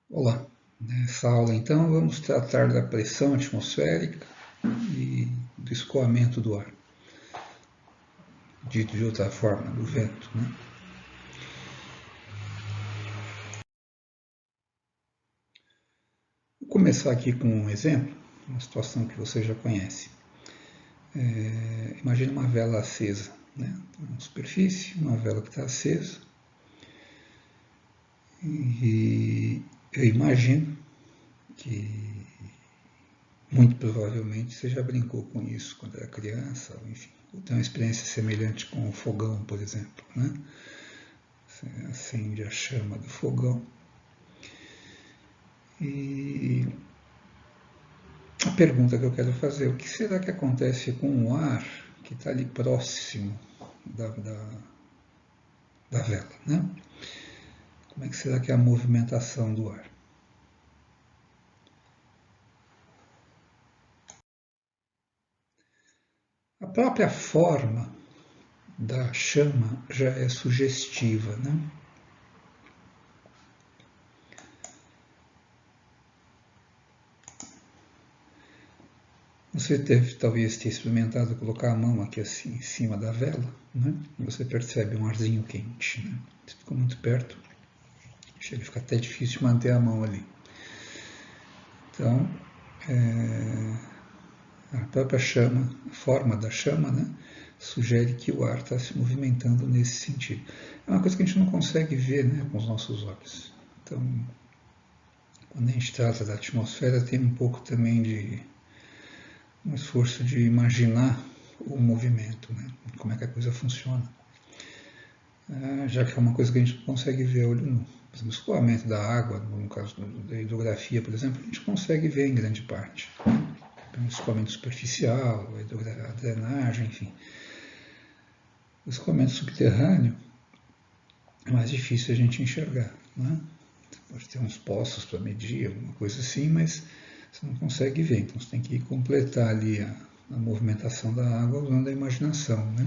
Olá, nessa aula então vamos tratar da pressão atmosférica e do escoamento do ar, dito de outra forma, do vento. Vou começar aqui com um exemplo, uma situação que você já conhece. Imagina uma vela acesa, uma superfície, uma vela que está acesa, e eu imagino que muito provavelmente você já brincou com isso quando era criança, ou enfim, ou tem uma experiência semelhante com o fogão, por exemplo, né? Você acende a chama do fogão e a pergunta que eu quero fazer, o que será que acontece com o ar que está ali próximo da vela, né? Como é que será que é a movimentação do ar? A própria forma da chama já é sugestiva, né? Você deve talvez ter experimentado colocar a mão aqui assim em cima da vela, né? E você percebe um arzinho quente, né? Você ficou muito perto, chega a ficar até difícil manter a mão ali. Então, a própria chama, a forma da chama, né, sugere que o ar está se movimentando nesse sentido. É uma coisa que a gente não consegue ver, né, com os nossos olhos. Então, quando a gente trata da atmosfera, tem um pouco também de um esforço de imaginar o movimento, né, como é que a coisa funciona. Já que é uma coisa que a gente não consegue ver a olho nu. O escoamento da água, no caso da hidrografia, por exemplo, a gente consegue ver em grande parte. O escoamento superficial, a drenagem, enfim. O escoamento subterrâneo é mais difícil a gente enxergar. Né? Você pode ter uns poços para medir, alguma coisa assim, mas você não consegue ver. Então você tem que completar ali a movimentação da água usando a imaginação. Né?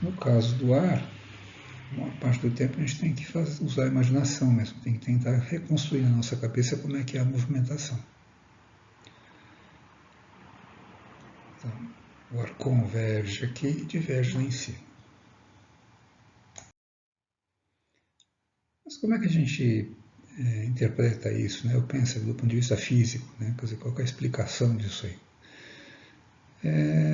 No caso do ar, a maior parte do tempo a gente tem que usar a imaginação mesmo, tem que tentar reconstruir na nossa cabeça como é que é a movimentação. Então, o ar converge aqui e diverge lá em cima. Mas como é que a gente interpreta isso, né? Eu penso do ponto de vista físico, né? Quer dizer, qual é a explicação disso aí?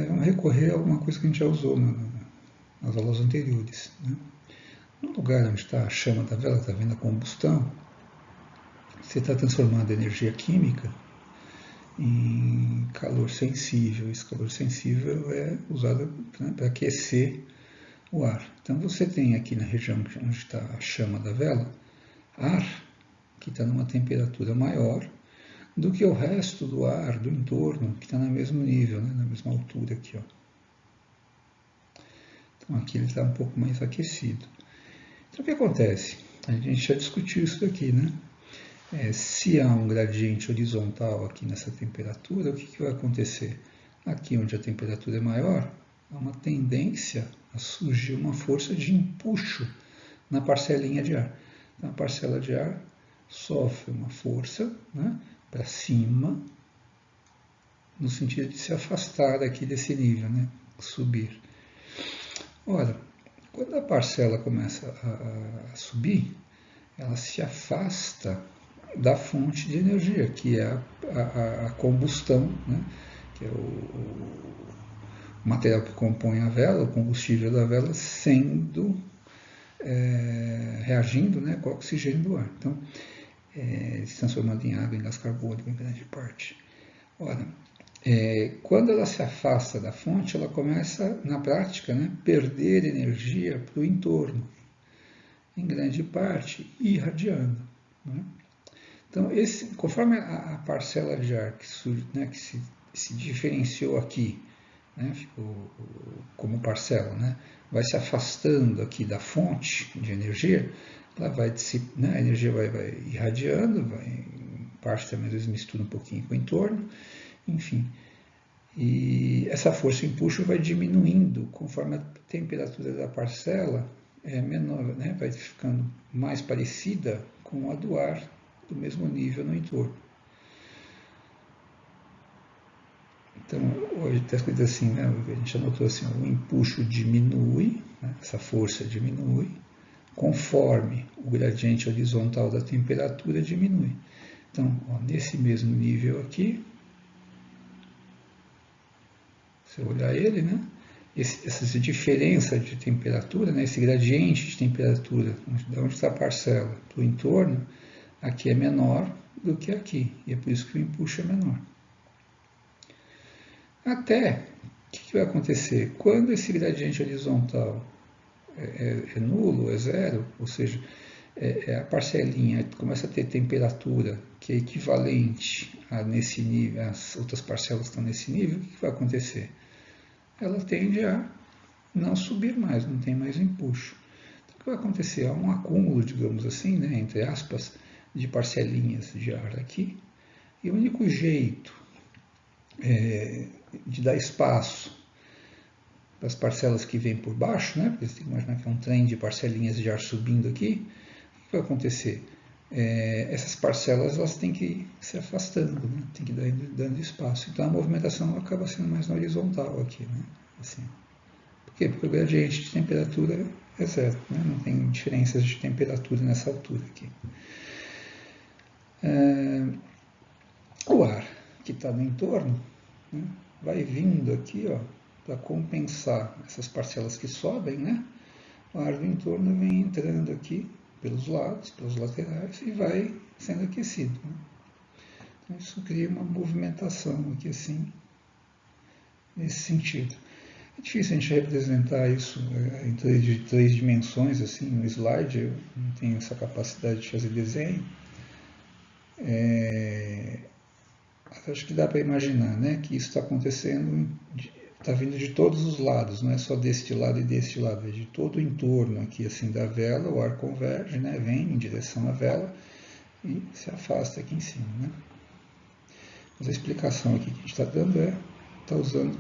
Vamos recorrer a alguma coisa que a gente já usou nas aulas anteriores. Né? No lugar onde está a chama da vela, está vendo a combustão, você está transformando a energia química em calor sensível. Esse calor sensível é usado, né, para aquecer o ar. Então você tem aqui na região onde está a chama da vela, ar que está numa temperatura maior do que o resto do ar do entorno, que está no mesmo nível, né, na mesma altura aqui. Ó. Então aqui ele está um pouco mais aquecido. Então o que acontece? A gente já discutiu isso daqui, né? Se há um gradiente horizontal aqui nessa temperatura, o que vai acontecer? Aqui onde a temperatura é maior, há uma tendência a surgir uma força de empuxo na parcelinha de ar. Então a parcela de ar sofre uma força, né, para cima, no sentido de se afastar aqui desse nível, né, subir. Ora, quando a parcela começa a subir, ela se afasta da fonte de energia, que é a combustão, né? Que é o material que compõe a vela, o combustível da vela, sendo reagindo, né, com o oxigênio do ar. Então, se transformando em água, em gás carbônico, em grande parte. Ora, quando ela se afasta da fonte, ela começa, na prática, né, perder energia para o entorno, em grande parte irradiando. Né? Então, conforme a parcela de ar né, que se diferenciou aqui, né, ficou como parcela, né, vai se afastando aqui da fonte de energia, ela vai, né, a energia vai irradiando, parte também às vezes mistura um pouquinho com o entorno, enfim. E essa força empuxo vai diminuindo conforme a temperatura da parcela é menor, né, vai ficando mais parecida com a do ar do mesmo nível no entorno. Então, hoje está escrito assim, né? A gente anotou assim, o empuxo diminui, né? Essa força diminui, conforme o gradiente horizontal da temperatura diminui. Então, ó, nesse mesmo nível aqui, se eu olhar ele, né? Essa diferença de temperatura, né? Esse gradiente de temperatura, de onde está a parcela do entorno, aqui é menor do que aqui, e é por isso que o empuxo é menor. Até, o que vai acontecer? Quando esse gradiente horizontal é nulo, é zero, ou seja, a parcelinha começa a ter temperatura que é equivalente a nesse nível, as outras parcelas que estão nesse nível, o que vai acontecer? Ela tende a não subir mais, não tem mais empuxo. Então, o que vai acontecer? Há um acúmulo, digamos assim, né, entre aspas, de parcelinhas de ar aqui, e o único jeito de dar espaço para as parcelas que vêm por baixo, né? Porque você tem que imaginar que é um trem de parcelinhas de ar subindo aqui. O que vai acontecer? Essas parcelas elas têm que ir se afastando, né? Tem que ir dando espaço. Então a movimentação acaba sendo mais na horizontal aqui, né? Assim. Por quê? Porque o gradiente de temperatura é zero, né? Não tem diferenças de temperatura nessa altura aqui. O ar que está no entorno, né, vai vindo aqui, ó, para compensar essas parcelas que sobem, né? O ar do entorno vem entrando aqui pelos lados, pelos laterais e vai sendo aquecido. Né? Então isso cria uma movimentação aqui assim, nesse sentido. É difícil a gente representar isso em três dimensões, assim, no slide, eu não tenho essa capacidade de fazer desenho. Acho que dá para imaginar, né, que isso está acontecendo, está vindo de todos os lados, não é só deste lado e deste lado, é de todo o entorno aqui assim da vela, o ar converge, né, vem em direção à vela e se afasta aqui em cima, né. Mas a explicação aqui que a gente está dando está usando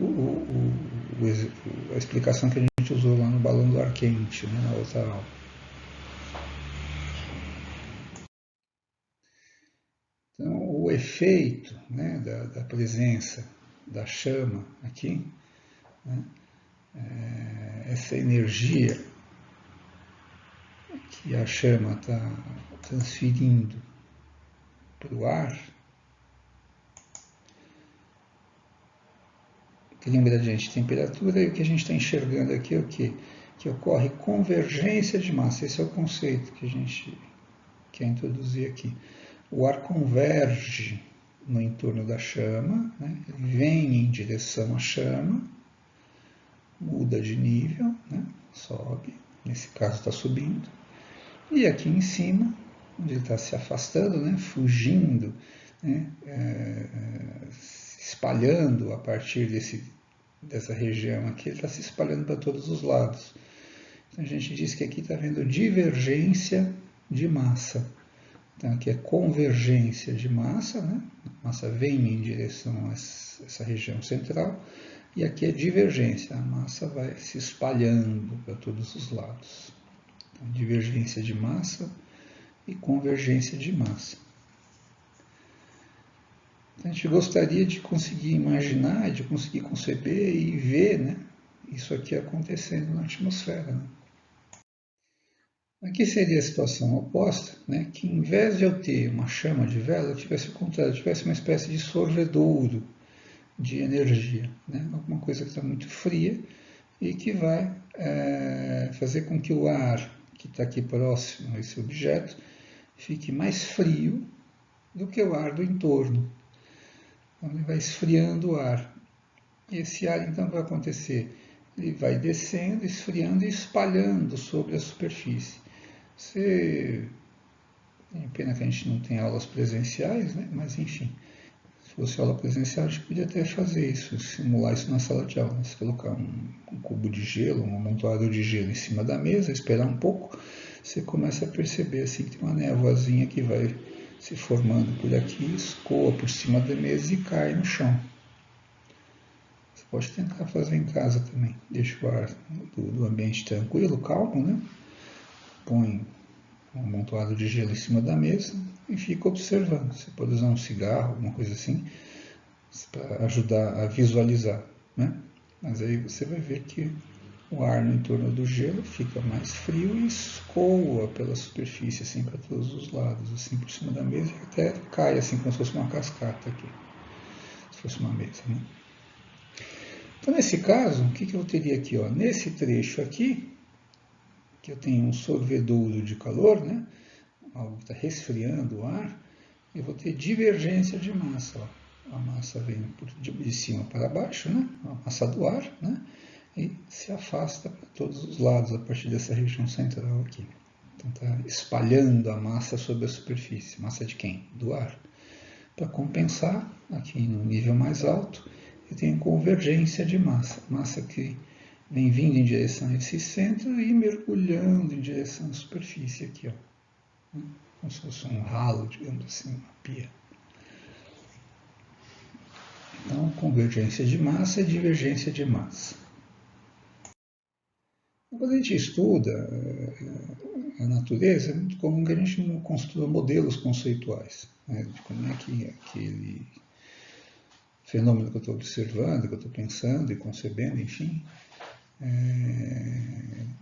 a explicação que a gente usou lá no balão do ar quente, né, na outra aula. Então, o efeito, né, da presença da chama aqui, né, essa energia que a chama está transferindo para o ar, cria um gradiente de temperatura, e o que a gente está enxergando aqui é o quê? Que ocorre convergência de massa. Esse é o conceito que a gente quer introduzir aqui. O ar converge no entorno da chama, né? Ele vem em direção à chama, muda de nível, né? Sobe, nesse caso está subindo, e aqui em cima, onde ele está se afastando, né? Fugindo, né? Se espalhando a partir dessa região aqui, ele está se espalhando para todos os lados. Então a gente diz que aqui está havendo divergência de massa. Então aqui é convergência de massa, né? A massa vem em direção a essa região central, e aqui é divergência, a massa vai se espalhando para todos os lados. Então, divergência de massa e convergência de massa. Então, a gente gostaria de conseguir imaginar, de conseguir conceber e ver, né, isso aqui acontecendo na atmosfera. Né? Aqui seria a situação oposta, né, que em vez de eu ter uma chama de vela, eu tivesse o contrário, eu tivesse uma espécie de sorvedouro de energia, né, alguma coisa que está muito fria e que vai fazer com que o ar que está aqui próximo a esse objeto fique mais frio do que o ar do entorno. Então, ele vai esfriando o ar. E esse ar, então, vai acontecer? Ele vai descendo, esfriando e espalhando sobre a superfície. Tem pena que a gente não tem aulas presenciais, né? Mas, enfim, se fosse aula presencial, a gente podia até fazer isso, simular isso na sala de aula. Se colocar um cubo de gelo, um amontoado de gelo em cima da mesa, esperar um pouco, você começa a perceber assim, que tem uma névoazinha que vai se formando por aqui, escoa por cima da mesa e cai no chão. Você pode tentar fazer em casa também. Deixa o ar do ambiente tranquilo, calmo, né? Põe um amontoado de gelo em cima da mesa e fica observando. Você pode usar um cigarro, alguma coisa assim, para ajudar a visualizar, né? Mas aí você vai ver que o ar no entorno do gelo fica mais frio e escoa pela superfície, assim, para todos os lados, assim, por cima da mesa, e até cai, assim, como se fosse uma cascata aqui, se fosse uma mesa, né? Então, nesse caso, o que eu teria aqui, ó? Nesse trecho aqui, que eu tenho um sorvedouro de calor, né? Algo que está resfriando o ar, eu vou ter divergência de massa, ó. A massa vem de cima para baixo, né? A massa do ar, né? E se afasta para todos os lados a partir dessa região central aqui. Então está espalhando a massa sobre a superfície. Massa de quem? Do ar. Para compensar, aqui no nível mais alto, eu tenho convergência de massa. Massa que vem vindo em direção a esse centro e mergulhando em direção à superfície aqui, ó. Como se fosse um ralo, digamos assim, uma pia. Então, convergência de massa e divergência de massa. Quando a gente estuda a natureza, é muito comum que a gente não construa modelos conceituais, né, de como é que aquele fenômeno que eu estou observando, que eu estou pensando e concebendo, enfim, é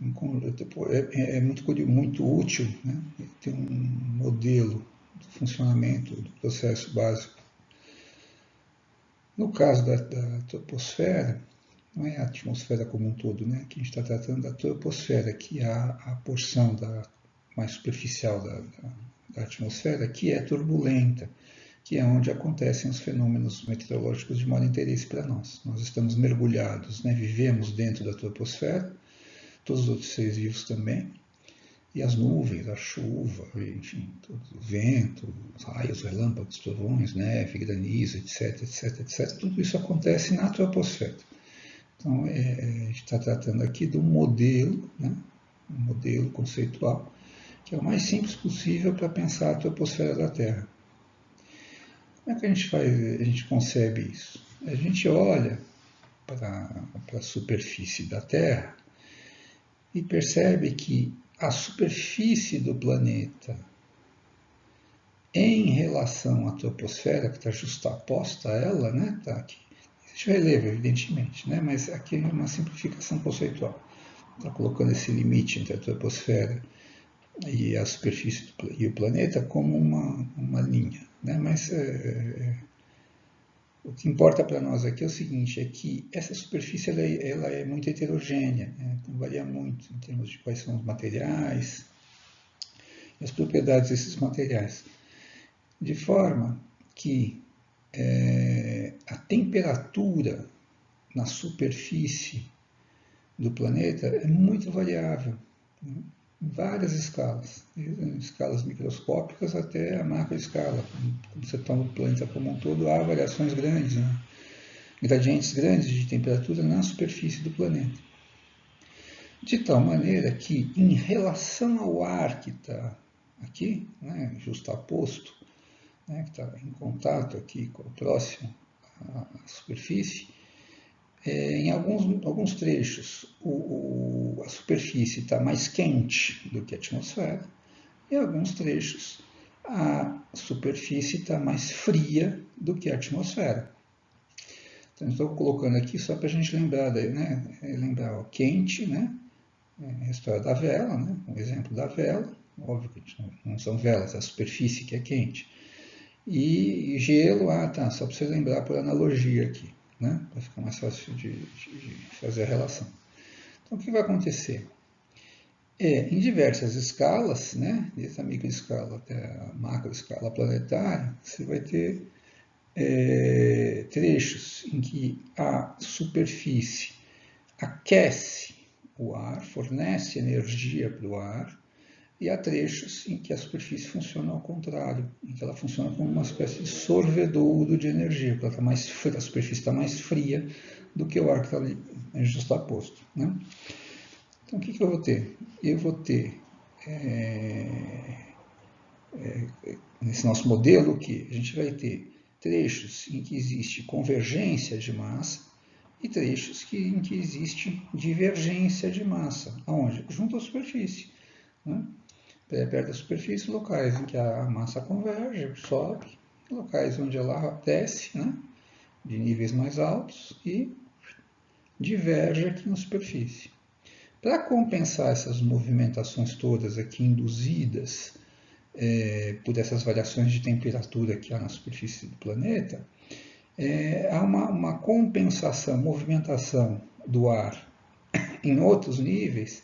muito útil, né, ter um modelo de funcionamento do processo básico. No caso da troposfera, não é a atmosfera como um todo, né? Que a gente está tratando da troposfera, que é a porção mais superficial da atmosfera, que é turbulenta, que é onde acontecem os fenômenos meteorológicos de maior interesse para nós. Nós estamos mergulhados, né? Vivemos dentro da troposfera, todos os outros seres vivos também, e as nuvens, a chuva, enfim, o vento, os raios, relâmpagos, trovões, neve, granizo, etc, etc, etc, tudo isso acontece na troposfera. Então, a gente está tratando aqui de um modelo, né? Um modelo conceitual, que é o mais simples possível para pensar a troposfera da Terra. Como é que a gente concebe isso? A gente olha para a superfície da Terra e percebe que a superfície do planeta, em relação à troposfera, que está justaposta a ela, né? Está aqui. Existe relevo, evidentemente, né? Mas aqui é uma simplificação conceitual. Está colocando esse limite entre a troposfera e a superfície e o planeta como uma linha, né? Mas o que importa para nós aqui é o seguinte, é que essa superfície ela é muito heterogênea, né? Então, varia muito em termos de quais são os materiais e as propriedades desses materiais. De forma que a temperatura na superfície do planeta é muito variável, né? Em várias escalas, desde escalas microscópicas até a macroescala. Quando você toma o planeta como um todo, há variações grandes, né? Gradientes grandes de temperatura na superfície do planeta. De tal maneira que, em relação ao ar que está aqui, né, justaposto, né, que está em contato aqui, próximo à superfície, em alguns trechos a superfície está mais quente do que a atmosfera, e em alguns trechos a superfície está mais fria do que a atmosfera. Então, estou colocando aqui só para a gente lembrar, né? Lembrar o quente, né? A história da vela, né? Um exemplo da vela, óbvio que não são velas, é a superfície que é quente. E gelo, tá, só para você lembrar por analogia aqui, né? Para ficar mais fácil de fazer a relação. Então, o que vai acontecer? Em diversas escalas, né? Desde a microescala até a macroescala planetária, você vai ter trechos em que a superfície aquece o ar, fornece energia para o ar, e há trechos em que a superfície funciona ao contrário, em que ela funciona como uma espécie de sorvedouro de energia, porque ela tá mais fria, a superfície está mais fria do que o ar que está ali justaposto, né? Então, o que eu vou ter? Eu vou ter, nesse nosso modelo aqui, a gente vai ter trechos em que existe convergência de massa e trechos em que existe divergência de massa. Aonde? Junto à superfície, né? perto da superfície, locais em que a massa converge, sobe, locais onde ela desce, né, de níveis mais altos e diverge aqui na superfície. Para compensar essas movimentações todas aqui induzidas por essas variações de temperatura que há na superfície do planeta, há uma compensação, movimentação do ar em outros níveis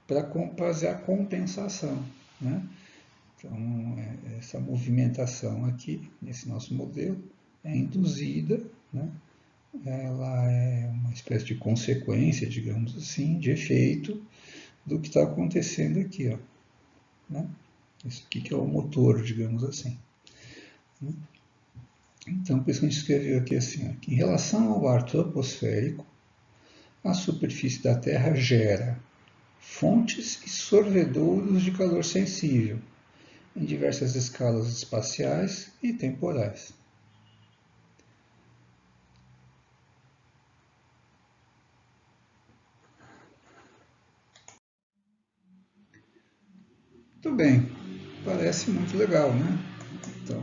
para fazer a compensação, né? Então, essa movimentação aqui, nesse nosso modelo, é induzida, né? Ela é uma espécie de consequência, digamos assim, de efeito do que está acontecendo aqui, ó, né? Isso aqui que é o motor, digamos assim. Então, por isso que a gente escreveu aqui assim, ó, que em relação ao ar troposférico, a superfície da Terra gera fontes e sorvedouros de calor sensível, em diversas escalas espaciais e temporais. Muito bem, parece muito legal, né? Então,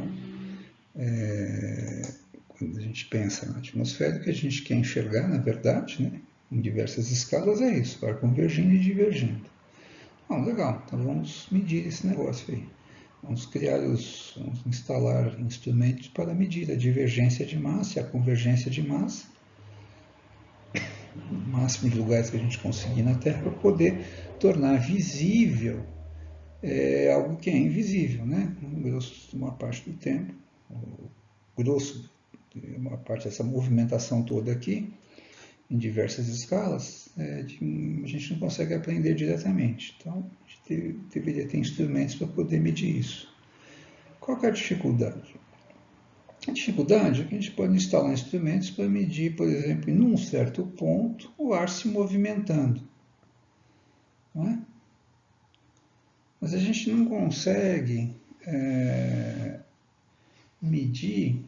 quando a gente pensa na atmosfera, o que a gente quer enxergar, na verdade, né, em diversas escalas, é isso, ar convergindo e divergindo. Bom, legal, então vamos medir esse negócio aí. Vamos vamos instalar instrumentos para medir a divergência de massa e a convergência de massa, o máximo de lugares que a gente conseguir na Terra, para poder tornar visível algo que é invisível, né? No grosso de uma parte do tempo, o grosso de uma parte dessa movimentação toda aqui, em diversas escalas, a gente não consegue aprender diretamente. Então, a gente deveria ter instrumentos para poder medir isso. Qual que é a dificuldade? A dificuldade é que a gente pode instalar instrumentos para medir, por exemplo, em um certo ponto, o ar se movimentando. Não é? Mas a gente não consegue medir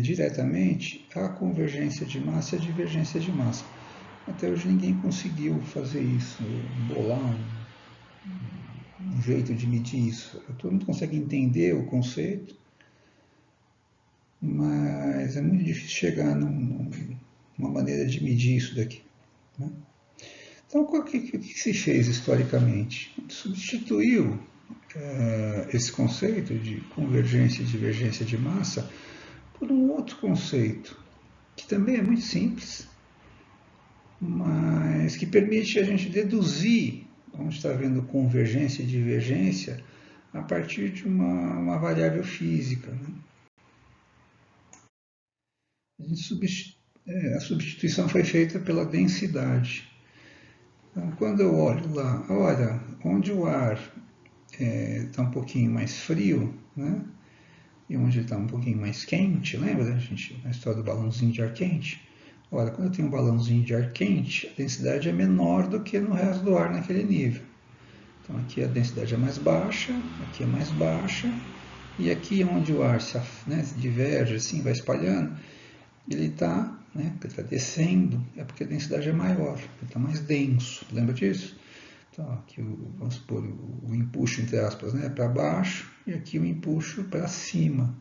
diretamente a convergência de massa e a divergência de massa. Até hoje ninguém conseguiu fazer isso, bolar um jeito de medir isso. Todo mundo consegue entender o conceito, mas é muito difícil chegar numa maneira de medir isso daqui, né? Então, o que se fez historicamente? Substituiu esse conceito de convergência e divergência de massa por um outro conceito, que também é muito simples, mas que permite a gente deduzir, onde está vendo convergência e divergência, a partir de uma variável física, né? A substituição foi feita pela densidade. Então, quando eu olho lá, olha, onde o ar está um pouquinho mais frio, né? E onde ele está um pouquinho mais quente, lembra, gente, na história do balãozinho de ar quente? Olha, quando eu tenho um balãozinho de ar quente, a densidade é menor do que no resto do ar naquele nível. Então aqui a densidade é mais baixa, aqui é mais baixa, e aqui onde o ar se diverge, assim, vai espalhando, ele está descendo, é porque a densidade é maior, ele está mais denso, lembra disso? Então aqui vamos supor o empuxo, entre aspas, para baixo, e aqui o empuxo para cima.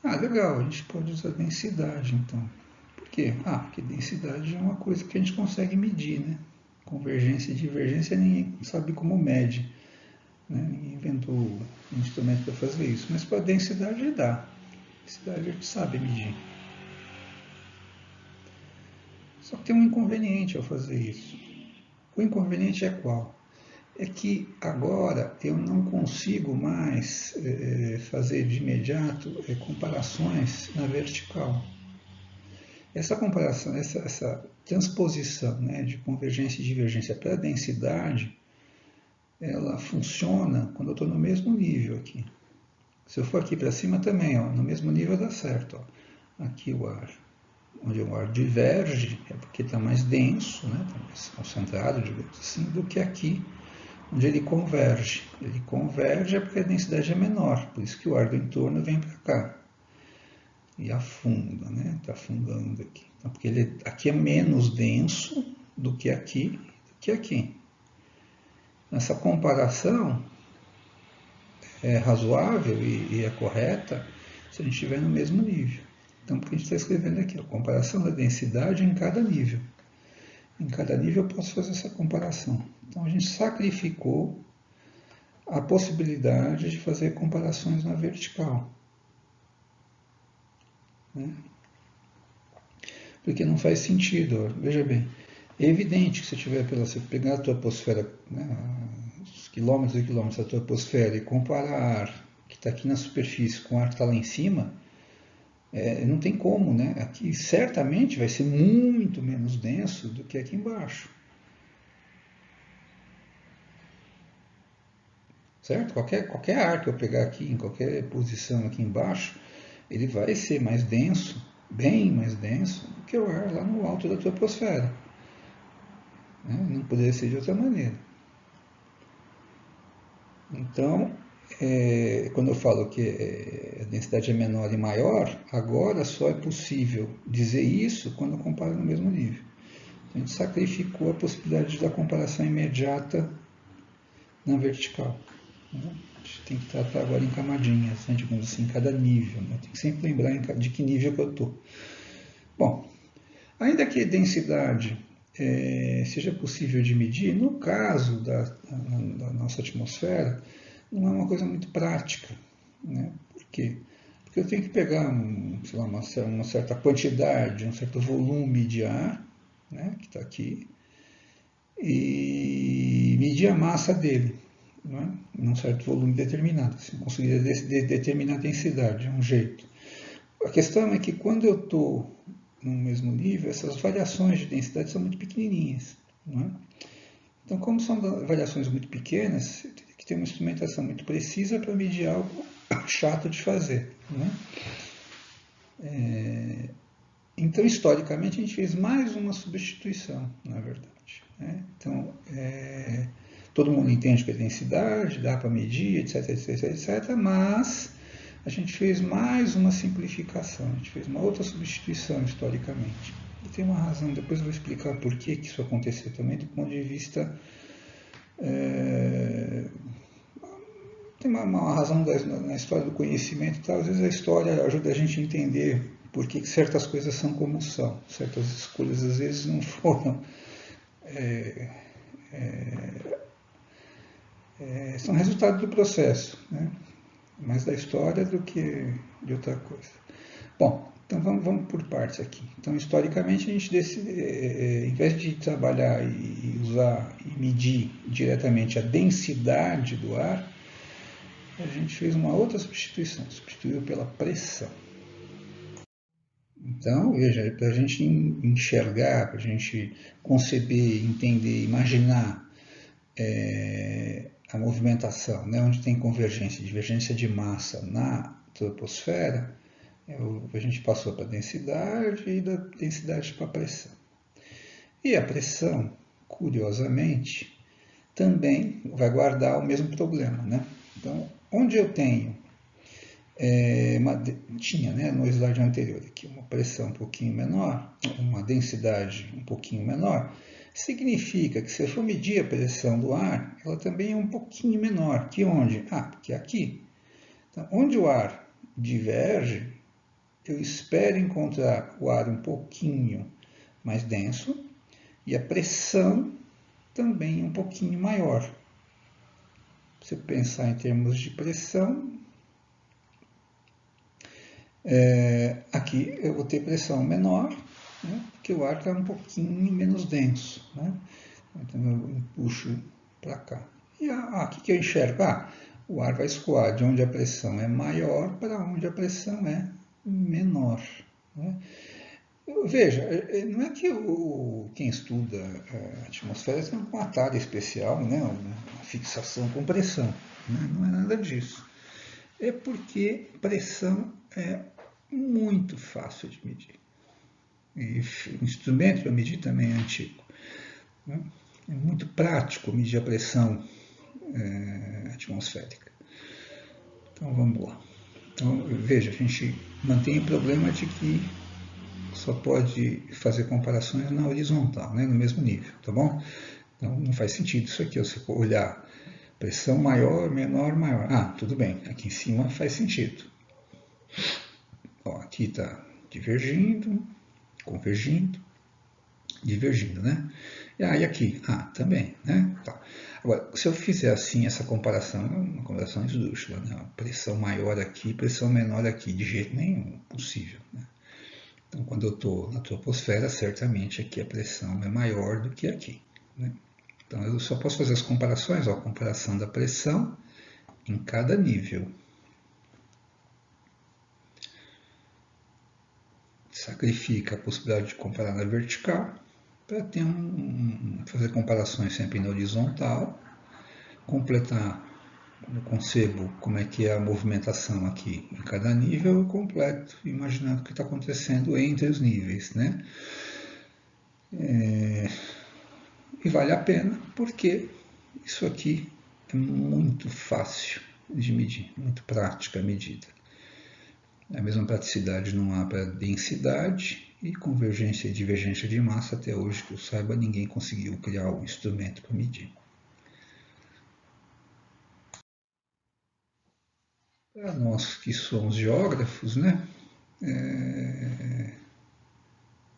Ah, legal, a gente pode usar densidade então. Por quê? Ah, porque densidade é uma coisa que a gente consegue medir, né? Convergência e divergência ninguém sabe como mede, né? Ninguém inventou um instrumento para fazer isso, mas para densidade dá. Densidade a gente sabe medir. Só que tem um inconveniente ao fazer isso. O inconveniente é qual? É que agora eu não consigo mais fazer de imediato comparações na vertical. Essa comparação, essa transposição, de convergência e divergência para a densidade, ela funciona quando eu estou no mesmo nível aqui. Se eu for aqui para cima também, ó, no mesmo nível dá certo. Ó. Aqui o ar, onde o ar diverge, é porque está mais denso, está mais concentrado, digamos assim, do que aqui, onde ele converge. Ele converge é porque a densidade é menor, por isso que o ar do entorno vem para cá. E afunda, está afundando aqui. Então, porque aqui é menos denso do que aqui, Essa comparação é razoável e é correta se a gente estiver no mesmo nível. Então, por que a gente está escrevendo aqui? A comparação da densidade em cada nível. Em cada nível eu posso fazer essa comparação. Então, a gente sacrificou a possibilidade de fazer comparações na vertical. Né? Porque não faz sentido. Veja bem, é evidente que se você pegar a troposfera, né, os quilômetros e quilômetros da troposfera e comparar ar que está aqui na superfície com o ar que está lá em cima, não tem como, né? Aqui certamente vai ser muito menos denso do que aqui embaixo. Certo? Qualquer ar que eu pegar aqui, em qualquer posição aqui embaixo, ele vai ser mais denso, bem mais denso, do que o ar lá no alto da troposfera. Não poderia ser de outra maneira. Então, quando eu falo que a densidade é menor e maior, agora só é possível dizer isso quando eu comparo no mesmo nível. A gente sacrificou a possibilidade da comparação imediata na vertical. A gente tem que tratar agora em camadinhas, né, digamos assim, em cada nível. Né? Tem que sempre lembrar de que nível que eu estou. Bom, ainda que a densidade seja possível de medir, no caso da nossa atmosfera, não é uma coisa muito prática. Né? Por quê? Porque eu tenho que pegar uma certa quantidade, um certo volume de ar, né, que está aqui, e medir a massa dele, né, em um certo volume determinado. Assim, conseguir determinar a densidade, é um jeito. A questão é que quando eu estou no mesmo nível, essas variações de densidade são muito pequenininhas. Né? Então, como são variações muito pequenas, eu teria que ter uma instrumentação muito precisa para medir algo chato de fazer. Né? Então, historicamente, a gente fez mais uma substituição, na verdade. Né? Então, todo mundo entende que é densidade, dá para medir, etc, etc, etc, mas a gente fez mais uma simplificação, a gente fez uma outra substituição historicamente. E tem uma razão, depois eu vou explicar por que isso aconteceu também, do ponto de vista... tem uma razão na história do conhecimento, tá? Às vezes a história ajuda a gente a entender por que certas coisas são como são, certas escolhas às vezes não foram... são resultado do processo, né? Mais da história do que de outra coisa. Bom, então vamos por partes aqui. Então, historicamente, a gente decide, em vez de trabalhar e usar e medir diretamente a densidade do ar, a gente fez uma outra substituição, substituiu pela pressão. Então, veja, para a gente enxergar, para a gente conceber, entender, imaginar a movimentação, né, onde tem convergência e divergência de massa na troposfera, a gente passou para a densidade e da densidade para a pressão. E a pressão, curiosamente, também vai guardar o mesmo problema. Né? Então, onde eu tenho, tinha, né, no slide anterior aqui, uma pressão um pouquinho menor, uma densidade um pouquinho menor, significa que se eu for medir a pressão do ar, ela também é um pouquinho menor. Que onde? Que aqui. Então, onde o ar diverge, eu espero encontrar o ar um pouquinho mais denso e a pressão também um pouquinho maior. Se você pensar em termos de pressão, aqui eu vou ter pressão menor, né, porque o ar está um pouquinho menos denso. Né? Então eu puxo para cá. E aqui que eu enxergo? O ar vai escoar de onde a pressão é maior para onde a pressão é menor. Né? Veja, não é que quem estuda a atmosfera tem um atalho especial, né? Uma fixação com pressão. Né? Não é nada disso. É porque pressão é muito fácil de medir. E o instrumento para medir também é antigo. Né? É muito prático medir a pressão atmosférica. Então vamos lá. Então, veja, a gente mantém o problema de que só pode fazer comparações na horizontal, né, no mesmo nível, tá bom? Então não faz sentido isso aqui. Você olhar Pressão maior, menor, maior. Ah, tudo bem, aqui em cima faz sentido. Ó, aqui está divergindo, convergindo, divergindo, né? E aqui? Ah, também, né? Tá. Agora, se eu fizer assim, essa comparação, é uma comparação esdrúxula, né? Pressão maior aqui, pressão menor aqui, de jeito nenhum, possível, né? Então, quando eu estou na troposfera, certamente aqui a pressão é maior do que aqui, né? Então, eu só posso fazer as comparações, ó, a comparação da pressão em cada nível. Sacrifica a possibilidade de comparar na vertical para ter fazer comparações sempre na horizontal, completar, quando eu concebo como é que é a movimentação aqui em cada nível, eu completo imaginando o que está acontecendo entre os níveis, né? E vale a pena porque isso aqui é muito fácil de medir, muito prática a medida. A mesma praticidade não há para densidade e convergência e divergência de massa. Até hoje, que eu saiba, ninguém conseguiu criar um instrumento para medir. Para nós que somos geógrafos, né,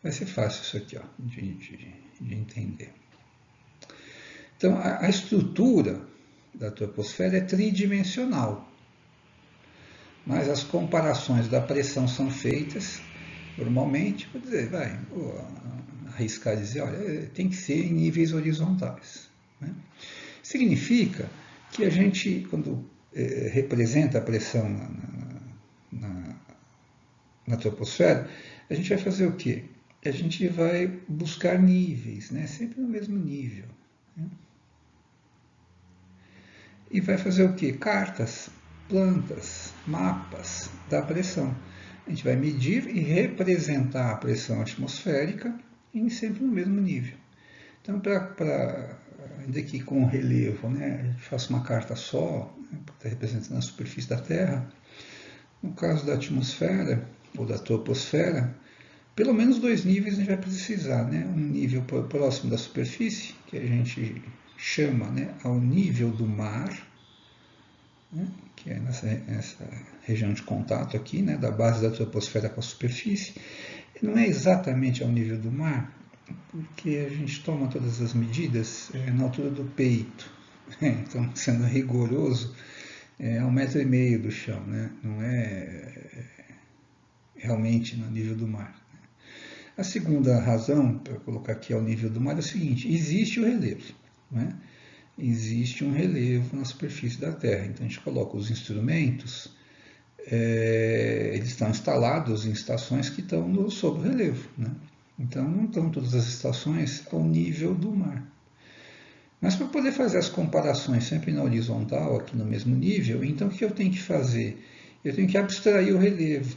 vai ser fácil isso aqui, ó, de entender. Então, a estrutura da troposfera é tridimensional, mas as comparações da pressão são feitas normalmente, vou dizer, vou arriscar dizer, olha, tem que ser em níveis horizontais, né? Significa que a gente, quando representa a pressão na troposfera, a gente vai fazer o quê? A gente vai buscar níveis, né? Sempre no mesmo nível, né? E vai fazer o quê? Cartas, plantas, mapas da pressão. A gente vai medir e representar a pressão atmosférica em sempre no mesmo nível. Então, ainda que com relevo, né, a gente faça uma carta só, né, para estar representando a superfície da Terra, no caso da atmosfera ou da troposfera, pelo menos 2 níveis a gente vai precisar, né? Um nível próximo da superfície, que a gente chama, né, ao nível do mar, né, que é nessa região de contato aqui, né, da base da troposfera com a superfície. E não é exatamente ao nível do mar, porque a gente toma todas as medidas na altura do peito. Então, sendo rigoroso, é 1,5 m do chão, né? Não é realmente no nível do mar. A segunda razão para colocar aqui ao nível do mar é o seguinte: existe o relevo, né? Existe um relevo na superfície da Terra. Então a gente coloca os instrumentos, eles estão instalados em estações que estão sob o relevo, né? Então não estão todas as estações ao nível do mar. Mas para poder fazer as comparações sempre na horizontal, aqui no mesmo nível, então o que eu tenho que fazer? Eu tenho que abstrair o relevo,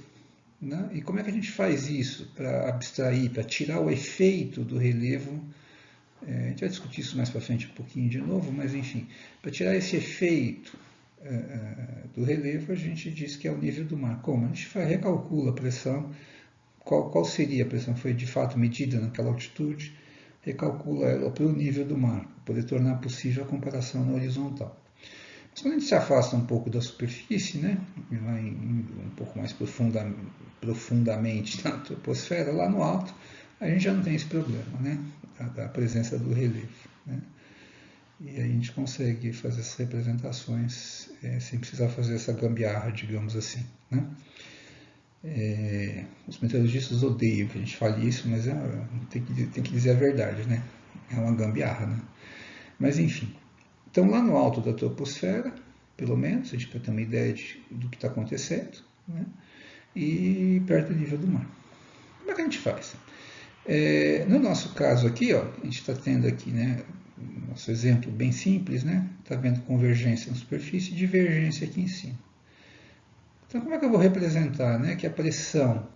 né? E como é que a gente faz isso para abstrair, para tirar o efeito do relevo? A gente vai discutir isso mais para frente um pouquinho de novo, mas enfim, para tirar esse efeito do relevo, a gente diz que é o nível do mar. Como? A gente recalcula a pressão, qual seria a pressão que foi de fato medida naquela altitude, recalcula ela para o nível do mar, para poder tornar possível a comparação na horizontal. Mas quando a gente se afasta um pouco da superfície, né, e vai um pouco mais profundamente na troposfera, lá no alto, a gente já não tem esse problema, né, da presença do relevo, né? E aí a gente consegue fazer essas representações sem precisar fazer essa gambiarra, digamos assim, né? Os meteorologistas odeiam que a gente fale isso, mas tem que dizer a verdade, né? É uma gambiarra, né? Mas enfim. Então lá no alto da troposfera, pelo menos, a gente pode ter uma ideia do que está acontecendo, né? E perto do nível do mar. Como é que a gente faz? No nosso caso aqui, ó, a gente está tendo aqui, né, nosso exemplo bem simples, né? Está vendo convergência na superfície e divergência aqui em cima. Então, como é que eu vou representar, né, que a pressão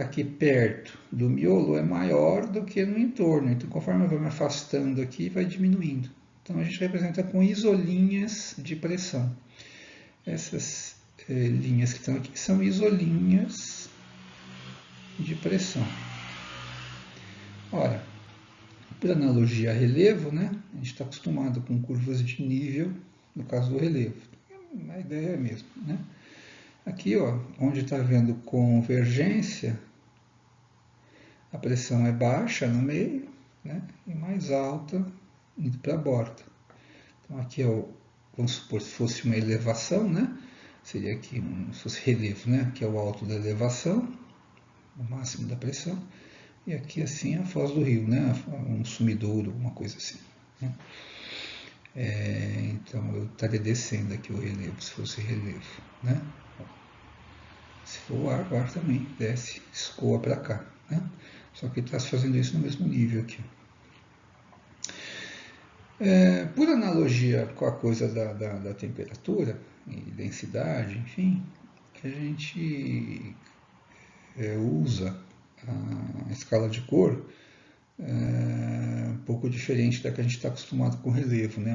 aqui perto do miolo é maior do que no entorno? Então, conforme eu vou me afastando aqui, vai diminuindo. Então, a gente representa com isolinhas de pressão. Essas linhas que estão aqui são isolinhas de pressão. Ora, Por analogia a relevo, né? A gente está acostumado com curvas de nível, no caso do relevo. A ideia é a mesma, né? Aqui, ó, onde está vendo convergência, a pressão é baixa no meio, né? E mais alta indo para a borda. Então aqui é o, vamos supor, se fosse uma elevação, né? Seria aqui, se fosse relevo, né? Aqui é o alto da elevação, o máximo da pressão. E aqui, assim, a foz do rio, né? Um sumidouro, alguma coisa assim. Né? Então, eu estaria descendo aqui o relevo, se fosse relevo, né? Se for o ar também desce, escoa para cá, né? Só que está fazendo isso no mesmo nível aqui. Por analogia com a coisa da temperatura e densidade, enfim, a gente usa a escala de cor um pouco diferente da que a gente está acostumado com relevo, né?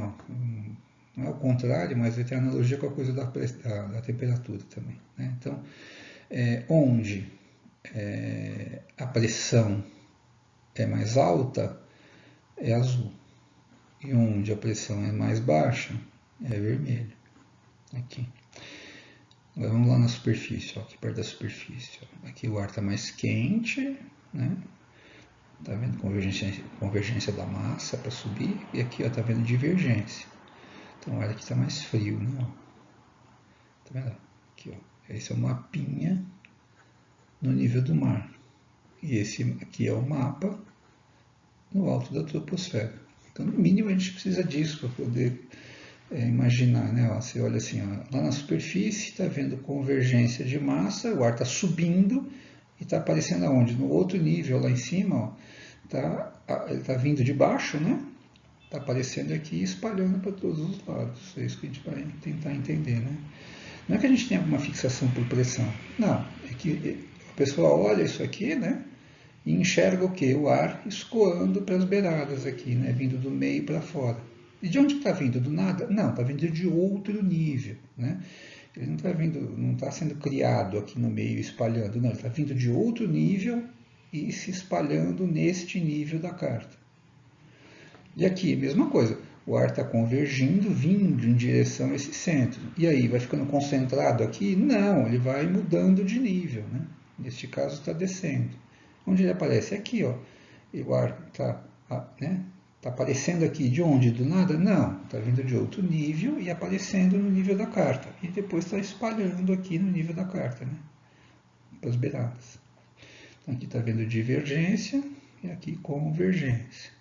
Não é o contrário, mas ele tem analogia com a coisa da temperatura também, né? Então, onde a pressão é mais alta, é azul. E onde a pressão é mais baixa, é vermelho. Aqui. Agora vamos lá na superfície, ó, aqui perto da superfície. Ó. Aqui o ar está mais quente, né? Tá vendo convergência da massa para subir, e aqui está vendo divergência. Então o ar aqui está mais frio, né? Tá vendo? Aqui, ó. Esse é o mapinha no nível do mar. E esse aqui é o mapa no alto da troposfera. Então, no mínimo, a gente precisa disso para poder imaginar, né? Ó, você olha assim, ó, lá na superfície está vendo convergência de massa, o ar está subindo e está aparecendo aonde? No outro nível, lá em cima, ó, ele está vindo de baixo, né? Está aparecendo aqui e espalhando para todos os lados. É isso que a gente vai tentar entender, né? Não é que a gente tenha alguma fixação por pressão. Não, é que a pessoa olha isso aqui, né? E enxerga o quê? O ar escoando para as beiradas aqui, né? Vindo do meio para fora. E de onde está vindo? Do nada? Não, está vindo de outro nível, né? Ele não está vindo, não está sendo criado aqui no meio espalhando, não. Ele está vindo de outro nível e se espalhando neste nível da carta. E aqui, mesma coisa. O ar está convergindo, vindo em direção a esse centro. E aí, vai ficando concentrado aqui? Não, ele vai mudando de nível, né? Neste caso, está descendo. Onde ele aparece? Aqui, ó. E o ar está, né? Está aparecendo aqui de onde? Do nada? Não, está vindo de outro nível e aparecendo no nível da carta. E depois está espalhando aqui no nível da carta, né? Para as beiradas. Então, aqui está vendo divergência e aqui convergência.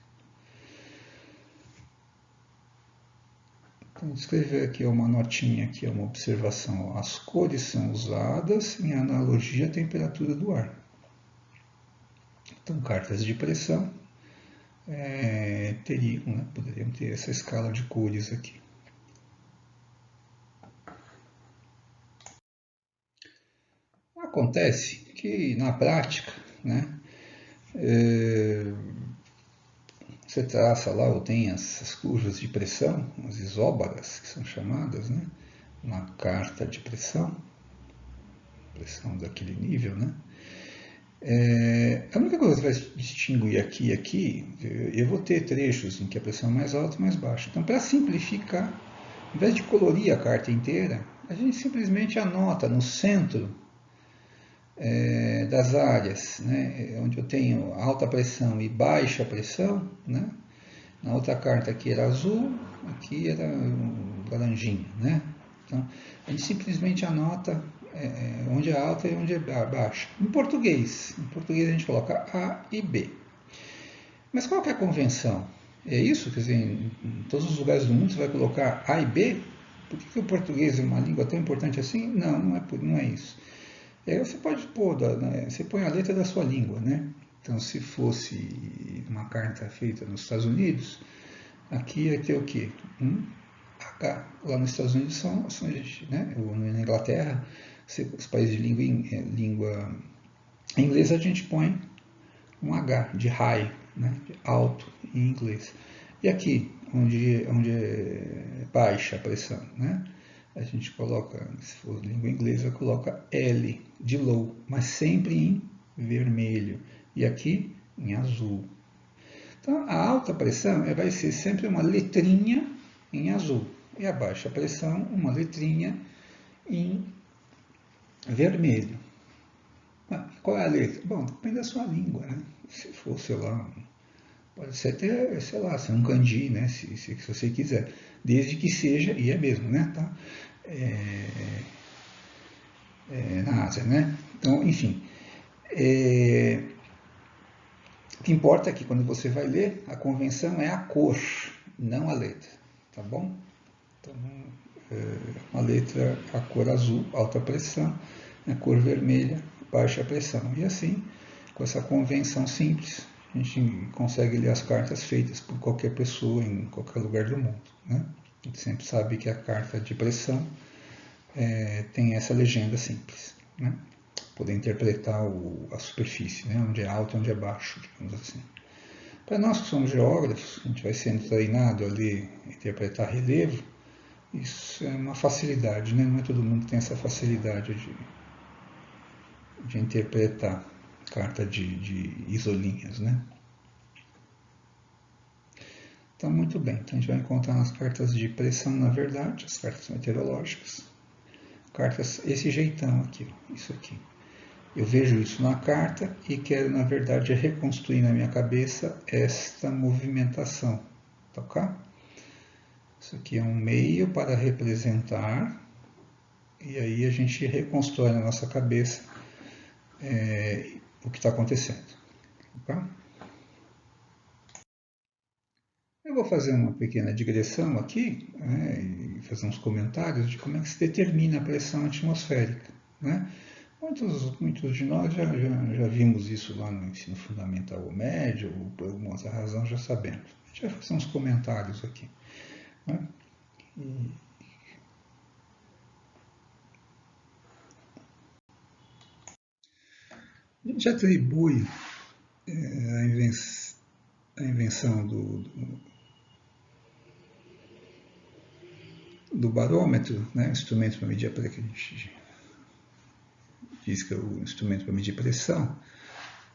Então, vou escrever aqui uma notinha, aqui uma observação. As cores são usadas em analogia à temperatura do ar. Então, cartas de pressão teriam, né, poderiam ter essa escala de cores aqui. Acontece que na prática, né, você traça lá ou tem essas curvas de pressão, as isóbaras que são chamadas, né, na carta de pressão daquele nível, né? A única coisa que vai distinguir aqui e aqui, eu vou ter trechos em que a pressão é mais alta e mais baixa. Então, para simplificar, ao invés de colorir a carta inteira, a gente simplesmente anota no centro das áreas, né, onde eu tenho alta pressão e baixa pressão, né? Na outra carta aqui era azul, aqui era laranjinha, né? Então, a gente simplesmente anota onde é alta e onde é baixa. Em português a gente coloca A e B. Mas qual que é a convenção? É isso? Quer dizer, em todos os lugares do mundo você vai colocar A e B? Por que o português é uma língua tão importante assim? Não, não é isso. Você pode pôr, né, você põe a letra da sua língua, né? Então, se fosse uma carta feita nos Estados Unidos, aqui ia ter o quê? H. Lá nos Estados Unidos são né? Na Inglaterra, os países de língua inglesa, a gente põe um H de high, né? De alto em inglês. E aqui, onde é baixa a pressão, né? A gente coloca, se for língua inglesa, coloca L de low, mas sempre em vermelho. E aqui, em azul. Então, a alta pressão vai ser sempre uma letrinha em azul e a baixa pressão uma letrinha em vermelho. Qual é a letra? Bom, depende da sua língua, né? Se for, sei lá, pode ser até, sei lá, ser um kanji, né? Se você quiser. Desde que seja, e é mesmo, né? Tá? Na Ásia, né? Então, enfim. O que importa é que quando você vai ler, a convenção é a cor, não a letra, tá bom? Então, a letra, a cor azul, alta pressão, a cor vermelha, baixa pressão. E assim, com essa convenção simples, a gente consegue ler as cartas feitas por qualquer pessoa em qualquer lugar do mundo, né? A gente sempre sabe que a carta de pressão tem essa legenda simples, né? Poder interpretar a superfície, né? Onde é alto e onde é baixo, digamos assim. Para nós que somos geógrafos, a gente vai sendo treinado a ler, interpretar relevo, isso é uma facilidade, né? Não é todo mundo que tem essa facilidade de interpretar carta de isolinhas, né? Então, muito bem. Então, a gente vai encontrar nas cartas de pressão, na verdade, as cartas meteorológicas, cartas esse jeitão aqui, isso aqui. Eu vejo isso na carta e quero, na verdade, reconstruir na minha cabeça esta movimentação, tá ok? Isso aqui é um meio para representar, e aí a gente reconstrói na nossa cabeça o que está acontecendo. Okay? Eu vou fazer uma pequena digressão aqui, né, e fazer uns comentários de como é que se determina a pressão atmosférica, né? Muitos de nós já vimos isso lá no ensino fundamental ou médio, ou por alguma outra razão já sabemos. A gente vai fazer uns comentários aqui. Né? A gente atribui a invenção do barômetro, né, instrumento para medir a pressão, que a gente diz que é o instrumento para medir pressão,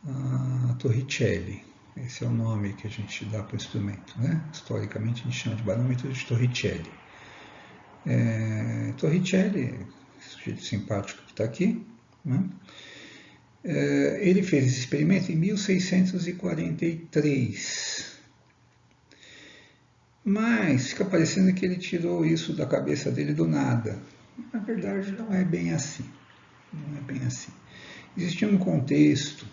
a Torricelli. Esse é o nome que a gente dá para o instrumento. Né? Historicamente, a gente chama de barômetro de Torricelli. Torricelli, sujeito simpático que está aqui, né? Ele fez esse experimento em 1643. Mas fica parecendo que ele tirou isso da cabeça dele do nada. Na verdade, não é bem assim. Não é bem assim. Existia um contexto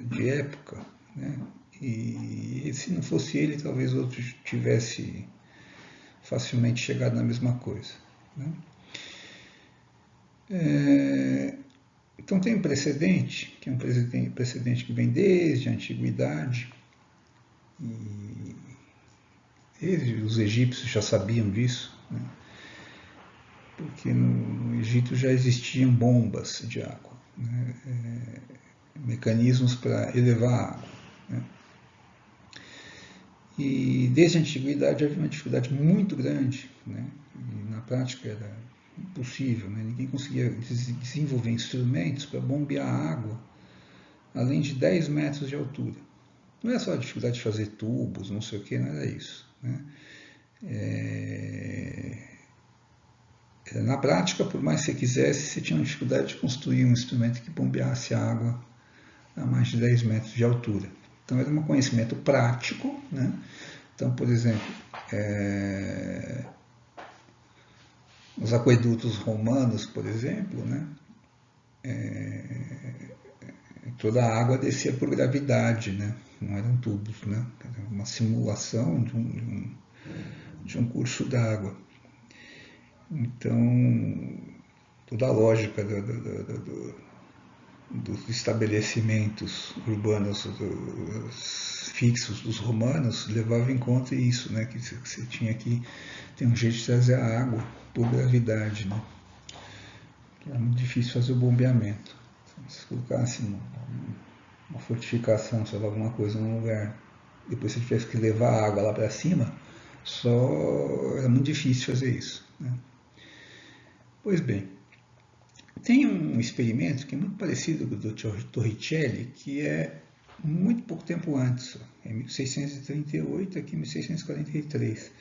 de época, né? E se não fosse ele, talvez outro tivesse facilmente chegado na mesma coisa. Né? Então tem um precedente, que é um precedente que vem desde a antiguidade, e os egípcios já sabiam disso, né? Porque no Egito já existiam bombas de água, né? Mecanismos para elevar a água. Né? E desde a antiguidade havia uma dificuldade muito grande, né? E na prática era impossível, né? Ninguém conseguia desenvolver instrumentos para bombear a água além de 10 metros de altura. Não é só a dificuldade de fazer tubos, não sei o que, não era isso. Né? Na prática, por mais que você quisesse, você tinha uma dificuldade de construir um instrumento que bombeasse a água a mais de 10 metros de altura. Então era um conhecimento prático. Né? Então, por exemplo, os aquedutos romanos, por exemplo, né? Toda a água descia por gravidade, né? Não eram tubos, né? Era uma simulação de um curso d'água. Então, toda a lógica dos estabelecimentos urbanos fixos dos romanos levava em conta isso, né? Que você tinha que ter um jeito de trazer a água por gravidade, né? Que era muito difícil fazer o bombeamento. Se colocasse uma fortificação, sei lá, alguma coisa num lugar, depois você tivesse que levar a água lá para cima, era muito difícil fazer isso. Né? Pois bem, tem um experimento que é muito parecido com o do Torricelli, que é muito pouco tempo antes. é 1638, aqui 1643.